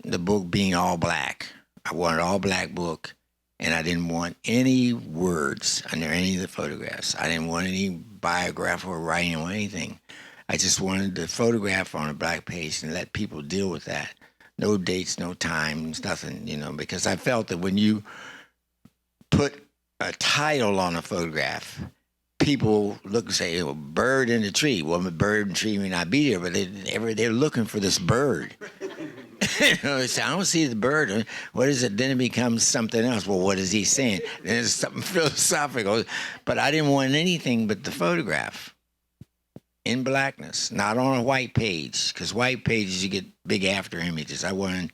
the book being all black. I wanted an all black book, and I didn't want any words under any of the photographs. I didn't want any biographical writing or anything. I just wanted the photograph on a black page and let people deal with that. No dates, no times, nothing, because I felt that when you put a title on a photograph, people look and say, well, bird in the tree. Well, the bird in the tree may not be there, but they're looking for this bird. They say, I don't see the bird. What is it? Then it becomes something else. Well, what is he saying? Then it's something philosophical. But I didn't want anything but the photograph in blackness, not on a white page, because white pages, you get big after images. I wanted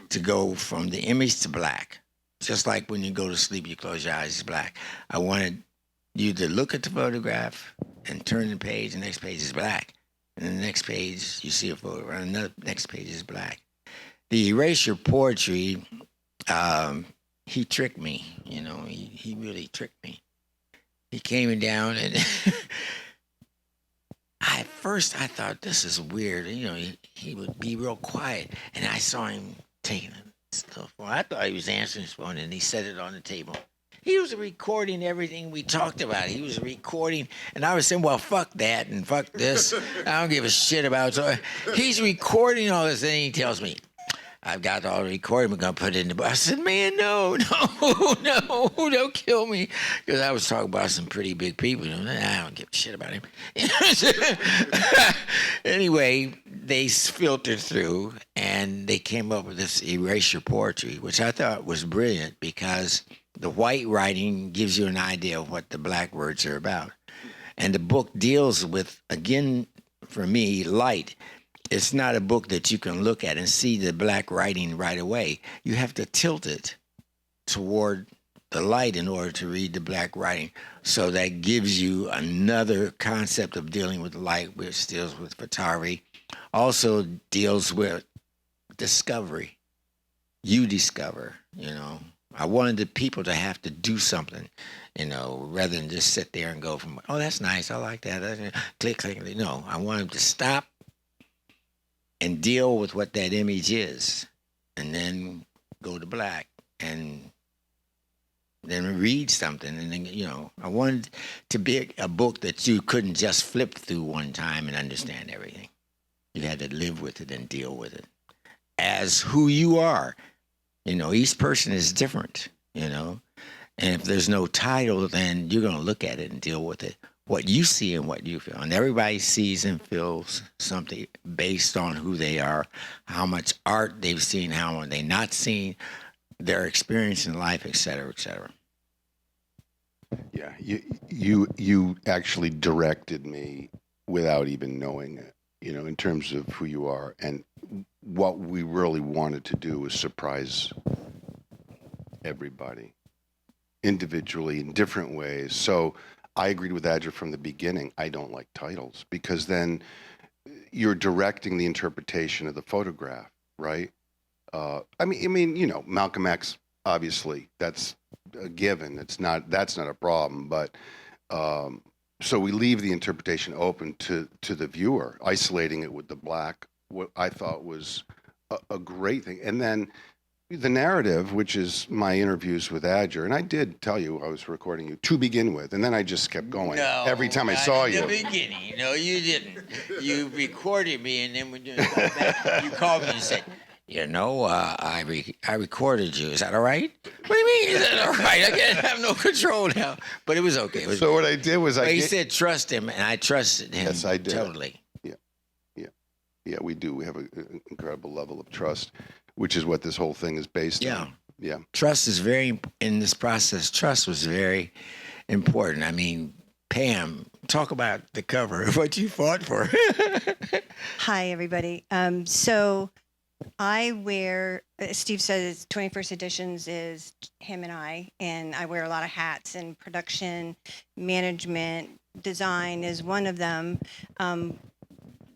to go from the image to black. Just like when you go to sleep, you close your eyes, it's black. I wanted you to look at the photograph and turn the page, the next page is black. And the next page, you see a photo, and the next page is black. The erasure poetry, he tricked me, he really tricked me. He came down and at first I thought, this is weird. He would be real quiet, and I saw him taking stuff. Well, I thought he was answering his phone, and he set it on the table. He was recording everything we talked about. He was recording, and I was saying, well, fuck that and fuck this. I don't give a shit about it. So he's recording all this, and he tells me, I've got all the recording. We're going to put it in the book. I said, man, no, don't kill me. Because I was talking about some pretty big people. I don't give a shit about him. Anyway, they filtered through, and they came up with this erasure poetry, which I thought was brilliant because the white writing gives you an idea of what the black words are about. And the book deals with, again, for me, light. It's not a book that you can look at and see the black writing right away. You have to tilt it toward the light in order to read the black writing. So that gives you another concept of dealing with light, which deals with photography. Also deals with discovery. You discover, I wanted the people to have to do something, rather than just sit there and go from, oh, that's nice, I like that, click, click. No, I want them to stop and deal with what that image is, and then go to black and than read something. And then, I wanted to be a book that you couldn't just flip through one time and understand everything. You had to live with it and deal with it as who you are. Each person is different, and if there's no title, then you're going to look at it and deal with it, what you see and what you feel. And everybody sees and feels something based on who they are, how much art they've seen, how are they not seen, their experience in life, et cetera, et cetera. Yeah, you actually directed me without even knowing it, in terms of who you are. And what we really wanted to do was surprise everybody individually in different ways. So I agreed with Adger from the beginning. I don't like titles because then you're directing the interpretation of the photograph, right? I mean, Malcolm X, obviously, that's a given. That's not a problem. But so we leave the interpretation open to the viewer, isolating it with the black. What I thought was a great thing, and then the narrative, which is my interviews with Adger, and I did tell you I was recording you to begin with, and then I just kept going every time I saw you. No, in the beginning. No, you didn't. You recorded me, and then when you called me and said, I recorded you. Is that all right? What do you mean? Is that all right? I can't have no control now. But it was okay. So what I did was he said trust him, and I trusted him. Yes, I did. Totally. Yeah, we do. We have an incredible level of trust, which is what this whole thing is based on. Yeah. Trust is in this process, trust was very important. I mean, Pam, talk about the cover, what you fought for. Hi, everybody. So I wear, Steve says 21st editions is him and I wear a lot of hats, and production, management, design is one of them.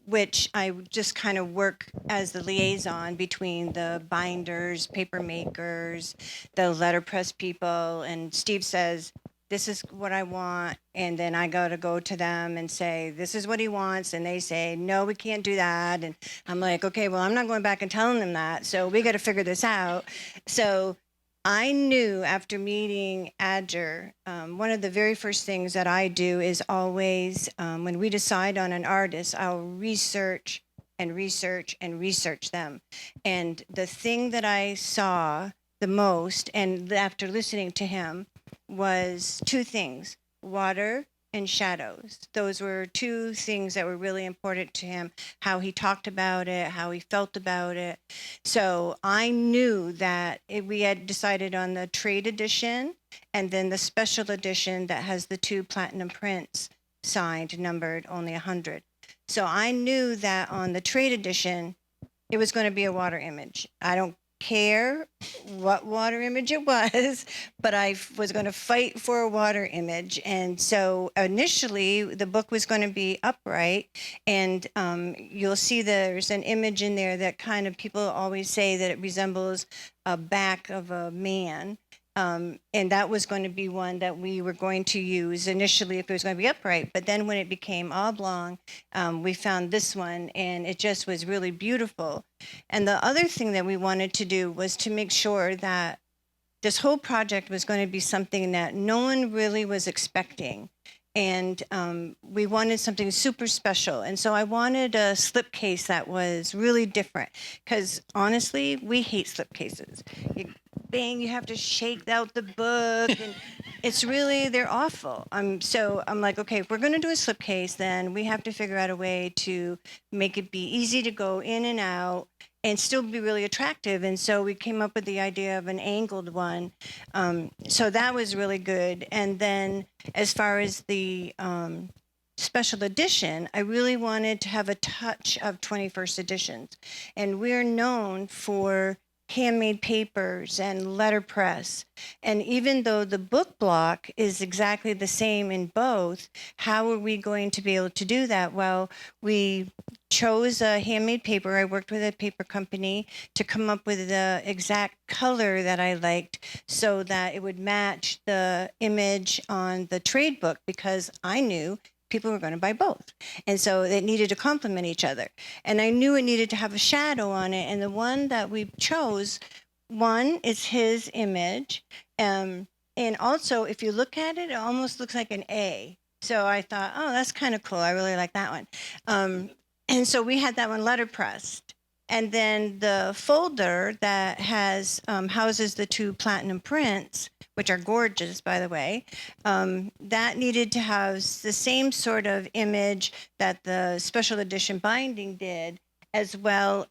Which I just kind of work as the liaison between the binders, paper makers, the letterpress people. And Steve says, this is what I want. And then I got to go to them and say, this is what he wants. And they say, no, we can't do that. And I'm like, okay, well, I'm not going back and telling them that. So we got to figure this out. So I knew after meeting Adger, one of the very first things that I do is always, when we decide on an artist, I'll research and research and research them. And the thing that I saw the most, and after listening to him, was two things: water and shadows. Those were two things that were really important to him, how he talked about it, how he felt about it. So I knew that we had decided on the trade edition and then the special edition that has the 2 platinum prints signed, numbered, only 100. So I knew that on the trade edition, it was going to be a water image. I don't care what water image it was, but I was going to fight for a water image. And so initially the book was going to be upright, and you'll see there's an image in there that kind of, people always say that it resembles a back of a man. And that was going to be one that we were going to use initially if it was going to be upright. But then when it became oblong, we found this one, and it just was really beautiful. And the other thing that we wanted to do was to make sure that this whole project was going to be something that no one really was expecting. And we wanted something super special. And so I wanted a slipcase that was really different, because honestly, we hate slipcases. You have to shake out the book, and it's really, they're awful. So I'm like, okay, if we're going to do a slipcase, then we have to figure out a way to make it be easy to go in and out and still be really attractive. And so we came up with the idea of an angled one. So that was really good. And then as far as the special edition, I really wanted to have a touch of 21st editions. And we're known for handmade papers and letterpress. And even though the book block is exactly the same in both, how are we going to be able to do that? Well, we chose a handmade paper. I worked with a paper company to come up with the exact color that I liked so that it would match the image on the trade book, because I knew people were going to buy both. And so it needed to complement each other. And I knew it needed to have a shadow on it. And the one that we chose, one is his image. And also, if you look at it, it almost looks like an A. So I thought, oh, that's kind of cool. I really like that one. And so we had that one letterpressed. And then the folder that has houses the 2 platinum prints, which are gorgeous, by the way, that needed to house the same sort of image that the special edition binding did as well.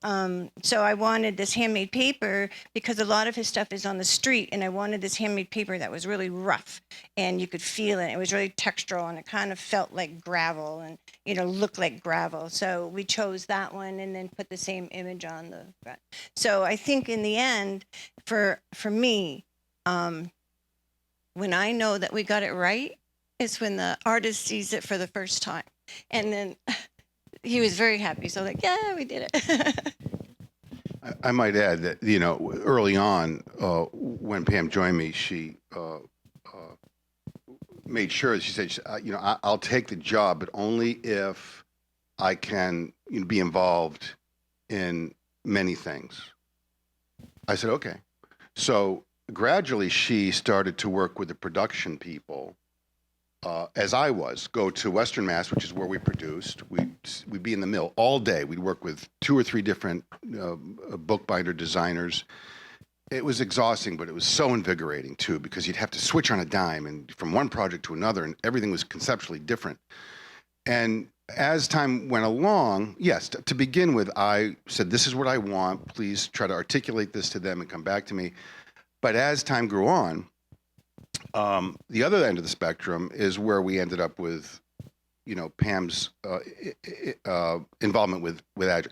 So I wanted this handmade paper because a lot of his stuff is on the street, and I wanted this handmade paper that was really rough and you could feel it. It was really textural and it kind of felt like gravel and, you know, looked like gravel. So we chose that one and then put the same image on the front. So I think in the end, for me, when I know that we got it right, it's when the artist sees it for the first time. And then he was very happy. So like, yeah, we did it. I might add that, you know, early on, when Pam joined me, she made sure, she said, you know, I'll take the job, but only if I can, you know, be involved in many things. I said, okay. So gradually she started to work with the production people, as I was, go to Western Mass, which is where we produced. We'd be in the mill all day. We'd work with 2 or 3 different bookbinder designers. It was exhausting, but it was so invigorating too, because you'd have to switch on a dime and from one project to another, and everything was conceptually different. And as time went along, yes, to begin with, I said, this is what I want. Please try to articulate this to them and come back to me. But as time grew on, the other end of the spectrum is where we ended up with, you know, Pam's involvement with Azure.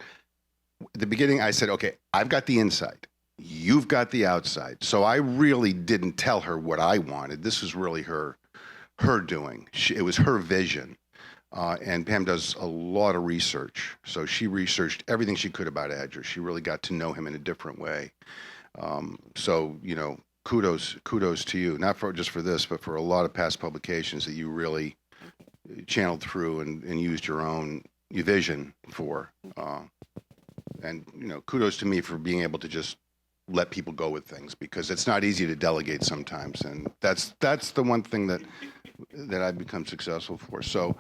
At the beginning, I said, okay, I've got the inside. You've got the outside. So I really didn't tell her what I wanted. This was really her doing. It was her vision. And Pam does a lot of research. So she researched everything she could about Adger. She really got to know him in a different way. So, you know, kudos to you, not just for this, but for a lot of past publications that you really channeled through and used your vision for. And, you know, kudos to me for being able to just let people go with things, because it's not easy to delegate sometimes. And that's the one thing that I've become successful for. So,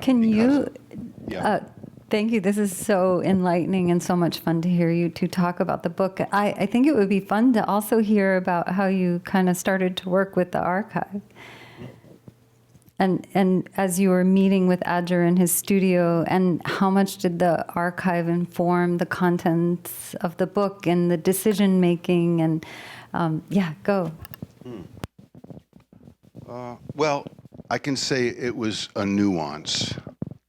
Can you, yeah. thank you. This is so enlightening and so much fun to hear you two talk about the book. I think it would be fun to also hear about how you kind of started to work with the archive. And as you were meeting with Adger in his studio, and how much did the archive inform the contents of the book and the decision making? And yeah, go. Well, I can say it was a nuance.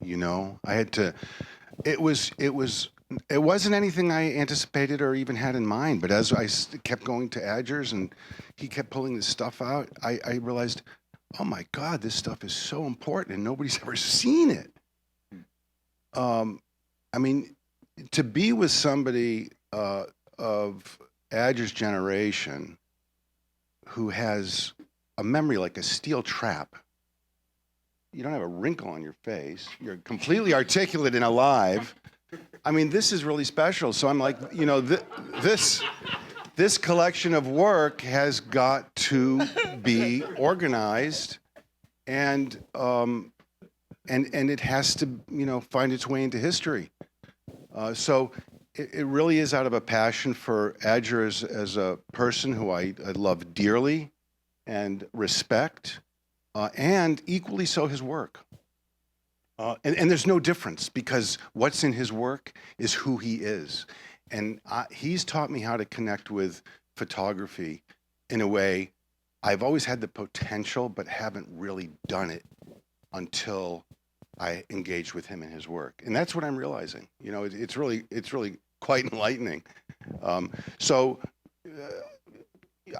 You know, I had to. It wasn't anything I anticipated or even had in mind. But as I kept going to Adger's and he kept pulling this stuff out, I realized, oh my God, this stuff is so important and nobody's ever seen it. I mean, to be with somebody of Adger's generation who has a memory like a steel trap. You don't have a wrinkle on your face. You're completely articulate and alive. I mean, this is really special. So I'm like, you know, this collection of work has got to be organized, and it has to, you know, find its way into history. So it really is out of a passion for Adger as a person who I love dearly and respect, and equally so his work. And there's no difference, because what's in his work is who he is. And he's taught me how to connect with photography in a way I've always had the potential, but haven't really done it until I engaged with him in his work. And that's what I'm realizing. You know, it's really quite enlightening.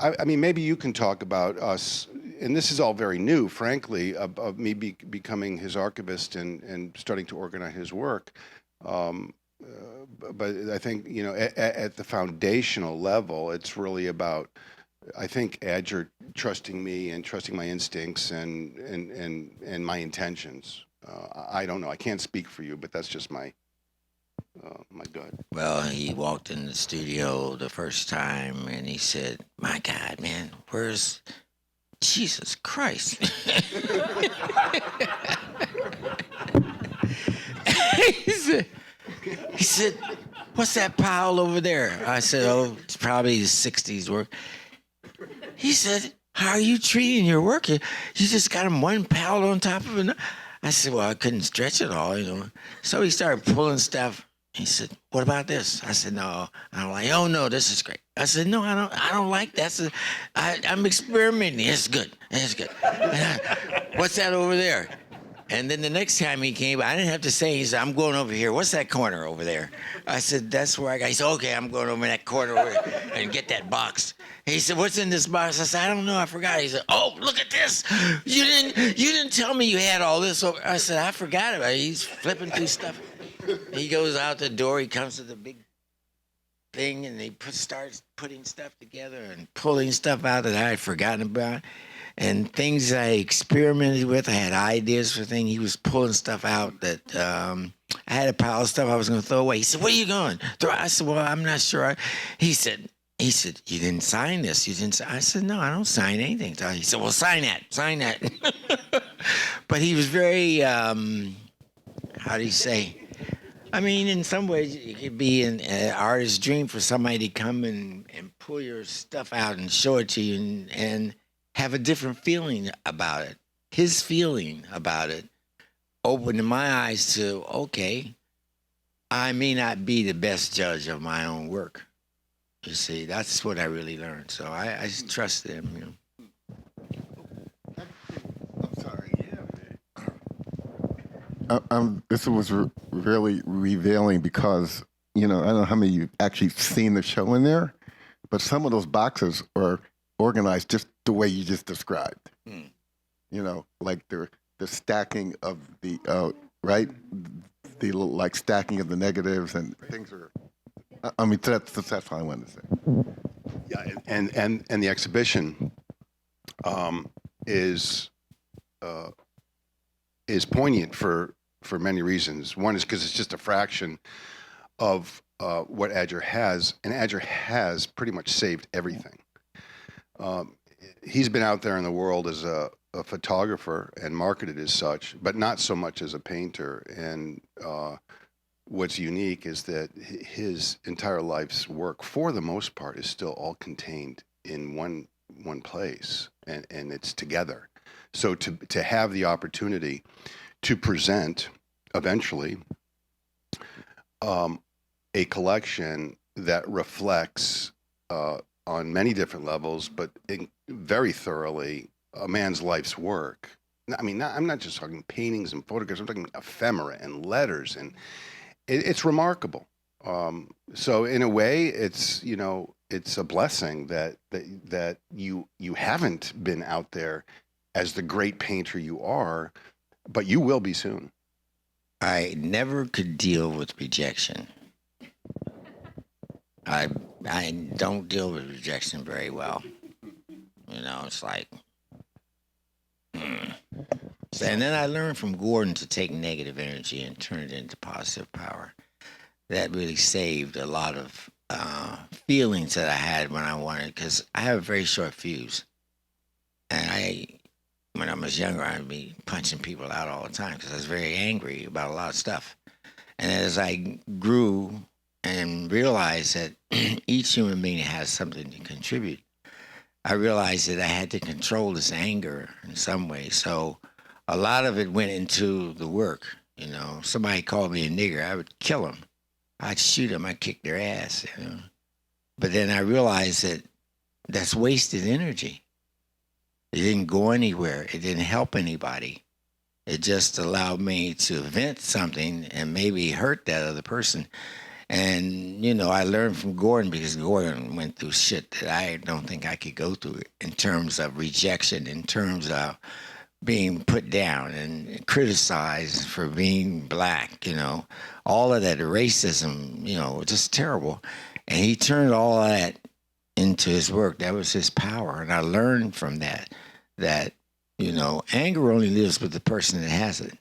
I mean, maybe you can talk about us, and this is all very new, frankly, of me becoming his archivist and starting to organize his work. But I think, you know, at the foundational level, it's really about, I think, Adger trusting me and trusting my instincts and my intentions. I don't know. I can't speak for you, but that's just my my gut. Well, he walked in the studio the first time and he said, "My God, man, where's Jesus Christ?" he said, "What's that pile over there?" I said, "Oh, it's probably the 60s work." He said, "How are you treating your work? You just got him one pallet on top of another." I said, "Well, I couldn't stretch it all, you know." So he started pulling stuff. He said, "What about this?" I said, "No." I'm like, "Oh no, this is great." I said, "No, I don't like that. I'm experimenting. It's good. It's good." "What's that over there?" And then the next time he came, I didn't have to say. He said, "I'm going over here. What's that corner over there?" I said, "That's where I got." He said, "Okay, I'm going over in that corner over there and get that box." He said, "What's in this box?" I said, "I don't know. I forgot." He said, "Oh, look at this. You didn't tell me you had all this over." I said, "I forgot about it." He's flipping through stuff. He goes out the door. He comes to the big thing, and he starts putting stuff together and pulling stuff out that I had forgotten about. And things I experimented with, I had ideas for things. He was pulling stuff out that I had a pile of stuff I was going to throw away. He said, "Where are you going?" I said, "Well, I'm not sure." He said, "You didn't sign this. You didn't." I said, "No, I don't sign anything." So he said, "Well, sign that." But he was very, how do you say? I mean, in some ways, it could be an artist's dream for somebody to come and pull your stuff out and show it to you and have a different feeling about it. His feeling about it opened my eyes to, okay, I may not be the best judge of my own work. You see, that's what I really learned. So I trust him, you know. I'm sorry. This was really revealing because, you know, I don't know how many of you actually seen the show in there, but some of those boxes are organized just the way you just described. You know, like the stacking of the, right? The like stacking of the negatives and things are, I mean, that's all I wanted to say. Yeah, and the exhibition is poignant for many reasons. One is because it's just a fraction of what Adger has, and Adger has pretty much saved everything. He's been out there in the world as a photographer and marketed as such, but not so much as a painter. And what's unique is that his entire life's work, for the most part, is still all contained in one place, and it's together. So to have the opportunity to present eventually a collection that reflects on many different levels, but very thoroughly a man's life's work. I mean, I'm not just talking paintings and photographs. I'm talking ephemera and letters, and it's remarkable. So in a way, it's, you know, it's a blessing that you haven't been out there as the great painter you are, but you will be soon. I never could deal with rejection. I don't deal with rejection very well. You know, it's like, So, and then I learned from Gordon to take negative energy and turn it into positive power. That really saved a lot of feelings that I had when I wanted, because I have a very short fuse. And when I was younger, I'd be punching people out all the time because I was very angry about a lot of stuff. And as I grew and realized that each human being has something to contribute, I realized that I had to control this anger in some way. So a lot of it went into the work. You know, somebody called me a nigger, I would kill them. I'd shoot them, I'd kick their ass, you know. But then I realized that that's wasted energy. It didn't go anywhere. It didn't help anybody. It just allowed me to vent something and maybe hurt that other person. And, you know, I learned from Gordon, because Gordon went through shit that I don't think I could go through in terms of rejection, in terms of being put down and criticized for being black, you know, all of that racism, you know, just terrible. And he turned all of that into his work. That was his power. And I learned from that, you know, anger only lives with the person that has it.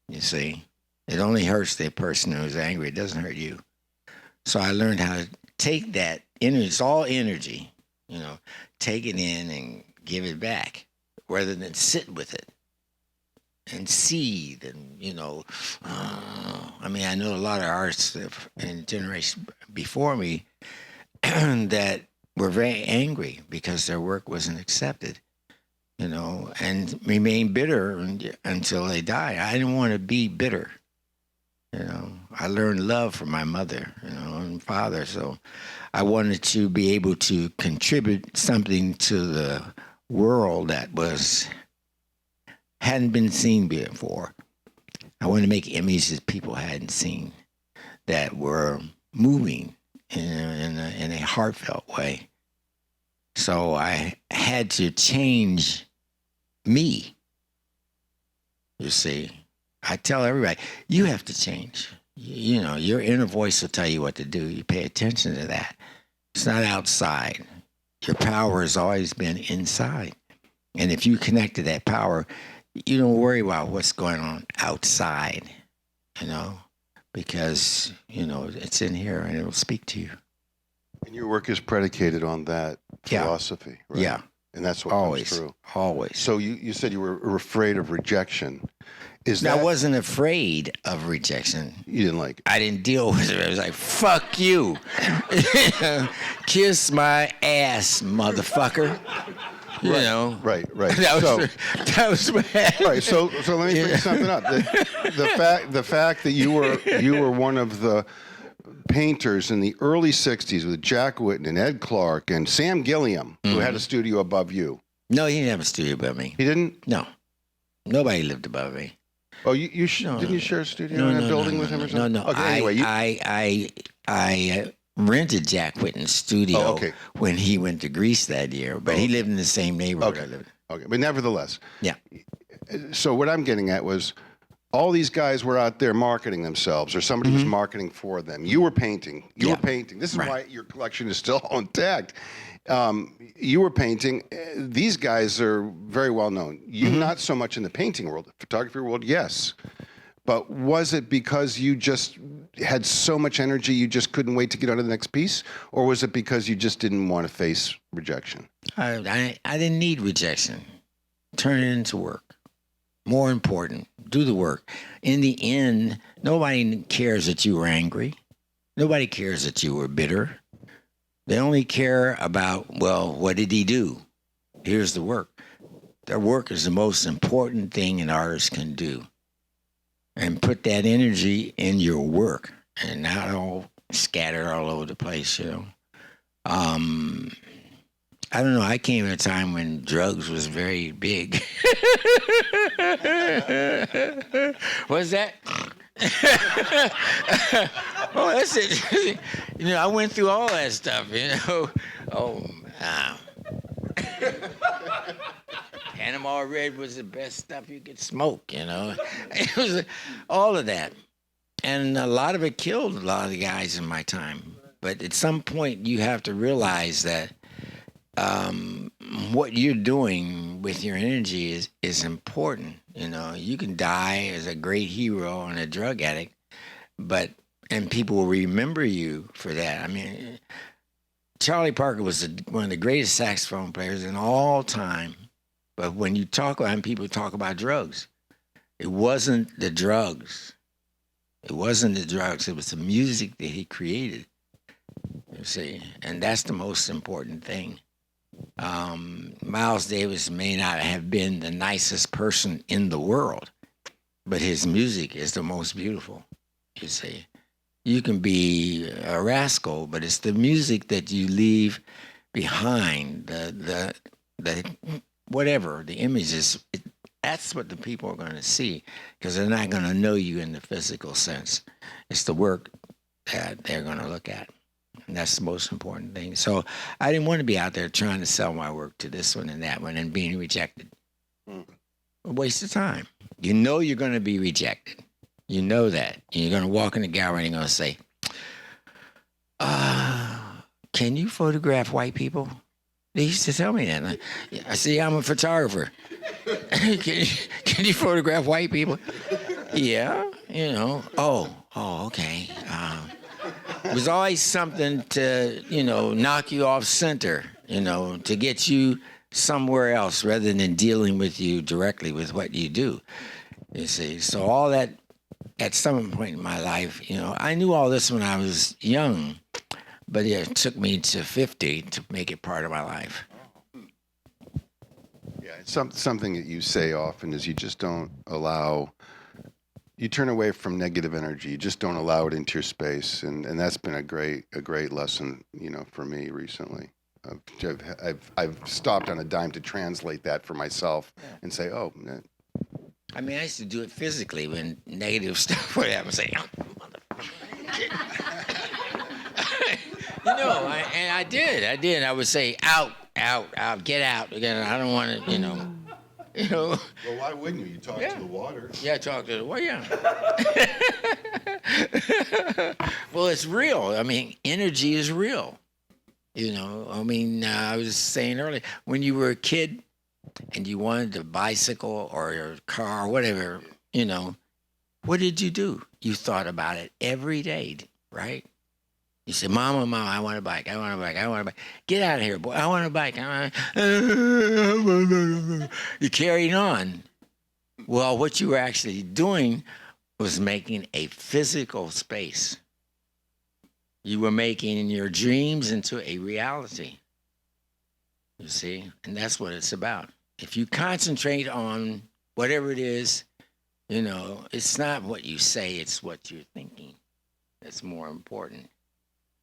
You see? It only hurts the person who's angry. It doesn't hurt you. So I learned how to take that energy. It's all energy, take it in and give it back rather than sit with it and seethe and, I know a lot of artists in generation before me that were very angry because their work wasn't accepted, and remained bitter until they die. I didn't want to be bitter. I learned love from my mother, and father. So I wanted to be able to contribute something to the world that hadn't been seen before. I wanted to make images people hadn't seen that were moving in a heartfelt way. So I had to change me, you see. I tell everybody, you have to change. Your inner voice will tell you what to do. You pay attention to that. It's not outside. Your power has always been inside. And if you connect to that power, you don't worry about what's going on outside, because, it's in here and it'll speak to you. And your work is predicated on that philosophy, right? Yeah. And that's what Always, comes through. always. So you said you were afraid of rejection. I wasn't afraid of rejection. You didn't like it? I didn't deal with it. I was like, fuck you. Kiss my ass, motherfucker. Right. That was bad. Right. So let me bring something up. The fact that you were one of the painters in the early '60s with Jack Whitten and Ed Clark and Sam Gilliam, who had a studio above you. No, he didn't have a studio above me. He didn't? No. Nobody lived above me. Oh, didn't you share a studio in a building with him or something? No. Okay, anyway, I rented Jack Whitten's studio when he went to Greece that year, but he lived in the same neighborhood I lived in. Okay, but nevertheless. Yeah. So what I'm getting at was all these guys were out there marketing themselves, or somebody was marketing for them. You were painting. You were painting. This is why your collection is still intact. You were painting. These guys are very well known. You not so much in the painting world, the photography world, yes. But was it because you just had so much energy you just couldn't wait to get on to the next piece? Or was it because you just didn't want to face rejection? I didn't need rejection. Turn it into work. More important, do the work. In the end, nobody cares that you were angry. Nobody cares that you were bitter. They only care about, what did he do? Here's the work. Their work is the most important thing an artist can do. And put that energy in your work and not all scattered all over the place, I don't know. I came at a time when drugs was very big. What's that? Oh, that's it. I went through all that stuff, Panama Red was the best stuff you could smoke, It was all of that. And a lot of it killed a lot of the guys in my time. But at some point, you have to realize that what you're doing with your energy is important. You can die as a great hero and a drug addict, and people will remember you for that. I mean, Charlie Parker was one of the greatest saxophone players in all time. But when you talk about him, people talk about drugs. It wasn't the drugs. It wasn't the drugs. It was the music that he created. You see, and that's the most important thing. Miles Davis may not have been the nicest person in the world, but his music is the most beautiful. You see, you can be a rascal, but it's the music that you leave behind, the whatever, the images. That's what the people are going to see, because they're not going to know you in the physical sense. It's the work that they're going to look at. And that's the most important thing. So I didn't want to be out there trying to sell my work to this one and that one and being rejected. A waste of time. You know you're going to be rejected. You know that. And you're going to walk in the gallery and you're going to say, can you photograph white people? They used to tell me that. I see, I'm a photographer. Can you photograph white people? Yeah. you know, okay. It was always something to, knock you off center, to get you somewhere else rather than dealing with you directly with what you do, you see. So all that, at some point in my life, I knew all this when I was young, but it took me to 50 to make it part of my life. Yeah, it's something that you say often is you just don't allow, you turn away from negative energy. You just don't allow it into your space, and that's been a great lesson, for me recently. I've stopped on a dime to translate that for myself and say, oh. I mean, I used to do it physically when negative stuff would happen. Say, and I did. I would say, out, get out. Again, I don't want to, Well, why wouldn't you? You talk to the water. Yeah, talk to the water, yeah. Well, it's real. I mean, energy is real. I was saying earlier, when you were a kid and you wanted a bicycle or a car or whatever, what did you do? You thought about it every day, right? You said, Mama, I want a bike. Get out of here, boy. I want a bike. You carried on. Well, what you were actually doing was making a physical space. You were making your dreams into a reality. You see? And that's what it's about. If you concentrate on whatever it is, it's not what you say, it's what you're thinking. That's more important.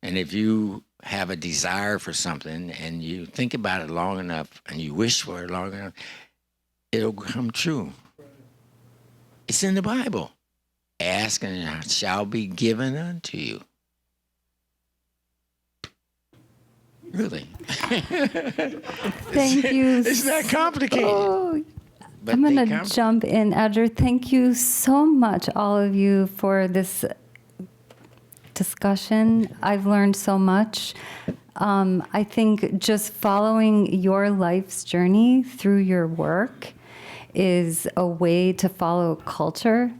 And if you have a desire for something and you think about it long enough and you wish for it long enough, it'll come true. It's in the Bible. Ask and it shall be given unto you. Really. Thank you. It's not complicated. Oh, But I'm going they to come. jump in, Adger. Thank you so much, all of you, for this discussion. I've learned so much. I think just following your life's journey through your work is a way to follow culture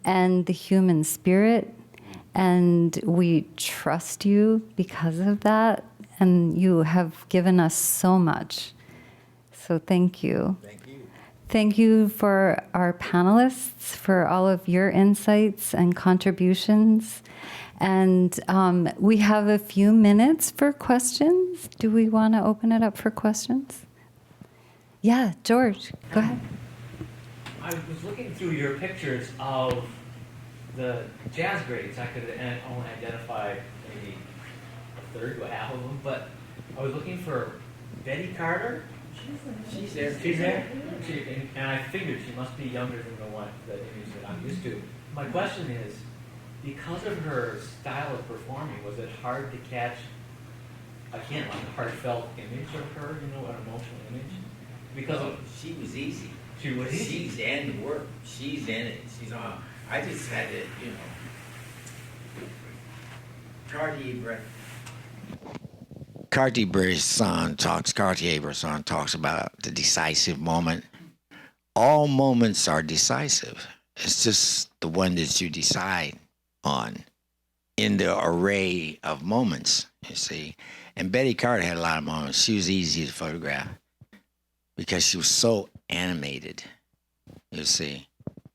and the human spirit. And we trust you because of that. And you have given us so much. So thank you. Thank you. Thank you for our panelists, for all of your insights and contributions. And we have a few minutes for questions. Do we want to open it up for questions? Yeah, George, go ahead. I was looking through your pictures of the jazz greats. I could only identify maybe a third to a half of them, but I was looking for Betty Carter. She's there. She's there? And I figured she must be younger than the image that I'm used to. My question is, because of her style of performing, was it hard to catch, again, like a heartfelt image of her, an emotional image? Because She was easy. she was easy. She's in the work. She's in it. She's on. I just had to, Cartier-Bresson talks about the decisive moment. All moments are decisive. It's just the one that you decide on in the array of moments, you see. And Betty Carter had a lot of moments. She was easy to photograph because she was so animated, you see,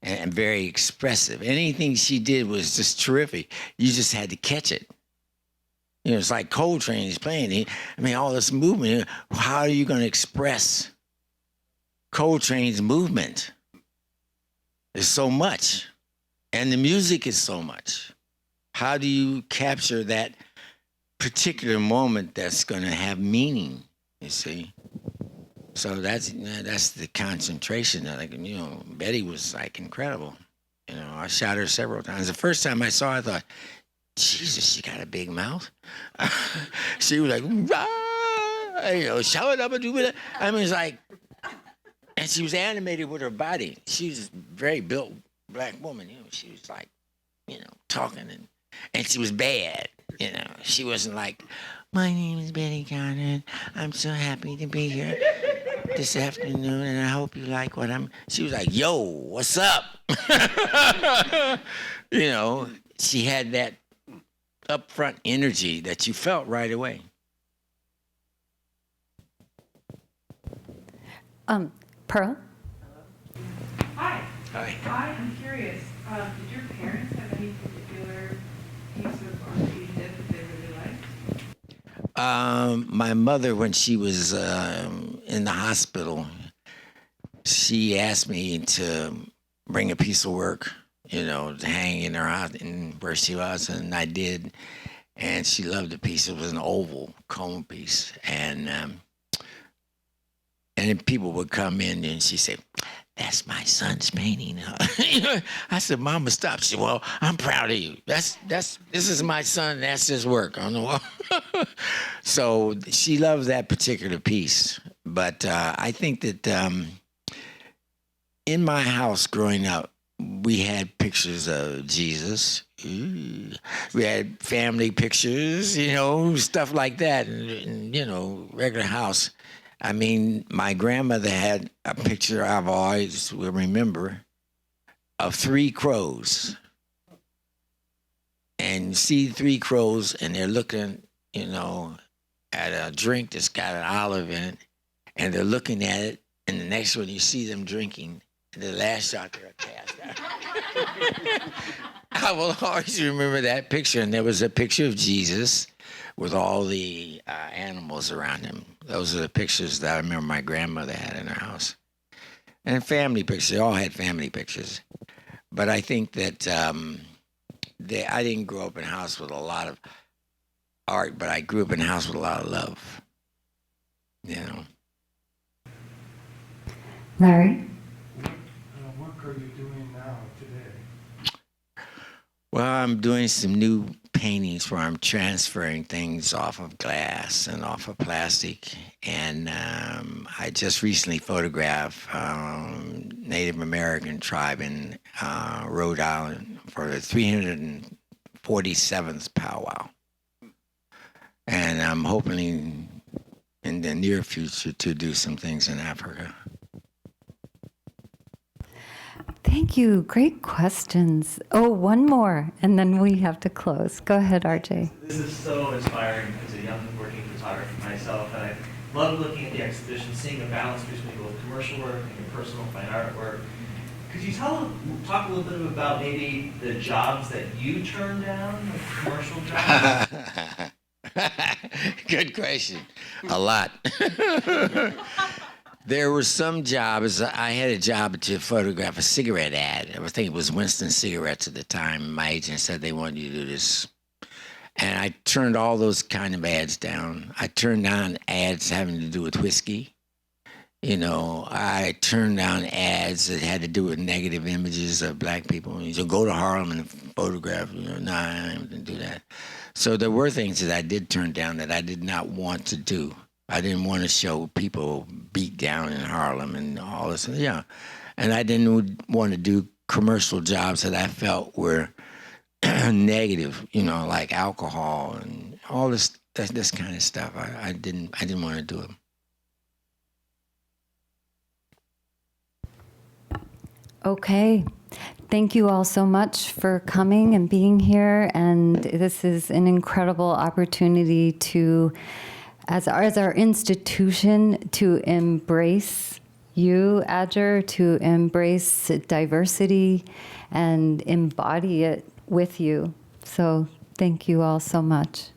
and very expressive. Anything she did was just terrific. You just had to catch it. It's like Coltrane is playing. All this movement. How are you going to express Coltrane's movement? There's so much. And the music is so much. How do you capture that particular moment that's going to have meaning, you see? So that's the concentration. Betty was like incredible. I shot her several times. The first time I saw her, I thought, Jesus, she got a big mouth. She was like, shout it up and do it. It's like, and she was animated with her body. She was a very built black woman. She was like, talking and she was bad. She wasn't like, my name is Betty Carter. I'm so happy to be here. this afternoon, and I hope you like what I'm. She was like, yo, what's up? You know, she had that upfront energy that you felt right away. Pearl? Hi. Hi. I'm curious. Did your parents have any particular piece of art that you did that they really liked? My mother, when she was in the hospital, she asked me to bring a piece of work, you know, to hang in her house and where she was, and I did. And she loved the piece. It was an oval cone piece, and then people would come in and she'd say, "That's my son's painting." I said, "Mama, stop." She said, "Well, I'm proud of you. This is my son. That's his work on the wall." So she loved that particular piece. But I think that in my house growing up, we had pictures of Jesus. Ooh. We had family pictures, you know, stuff like that, and you know, regular house. I mean, my grandmother had a picture I've always will remember of 3 crows. And you see 3 crows, and they're looking, you know, at a drink that's got an olive in it, and they're looking at it, and the next one you see them drinking, and the last shot they're passed out. I will always remember that picture, and there was a picture of Jesus with all the animals around him. Those are the pictures that I remember my grandmother had in her house. And family pictures, they all had family pictures. But I think that I didn't grow up in a house with a lot of art, but I grew up in a house with a lot of love, you know. Larry? What work are you doing now today? Well, I'm doing some new paintings where I'm transferring things off of glass and off of plastic. And I just recently photographed Native American tribe in Rhode Island for the 347th powwow. And I'm hoping in the near future to do some things in Africa. Thank you. Great questions. Oh, one more, and then we have to close. Go ahead, RJ. This is so inspiring as a young working photographer myself, and I love looking at the exhibition, seeing a balance between both commercial work and your personal fine art work. Could you talk a little bit about maybe the jobs that you turned down, the commercial jobs? Good question. A lot. There were some jobs. I had a job to photograph a cigarette ad. I think it was Winston Cigarettes at the time. My agent said they wanted you to do this. And I turned all those kind of ads down. I turned down ads having to do with whiskey. You know, I turned down ads that had to do with negative images of black people. You know, go to Harlem and photograph. You know, no, I didn't do that. So there were things that I did turn down that I did not want to do. I didn't want to show people beat down in Harlem and all this. Yeah. And I didn't want to do commercial jobs that I felt were negative, you know, like alcohol and all this kind of stuff. I didn't want to do it. Okay. Thank you all so much for coming and being here. And this is an incredible opportunity to, as our institution, to embrace you, Adger, to embrace diversity and embody it with you. So thank you all so much.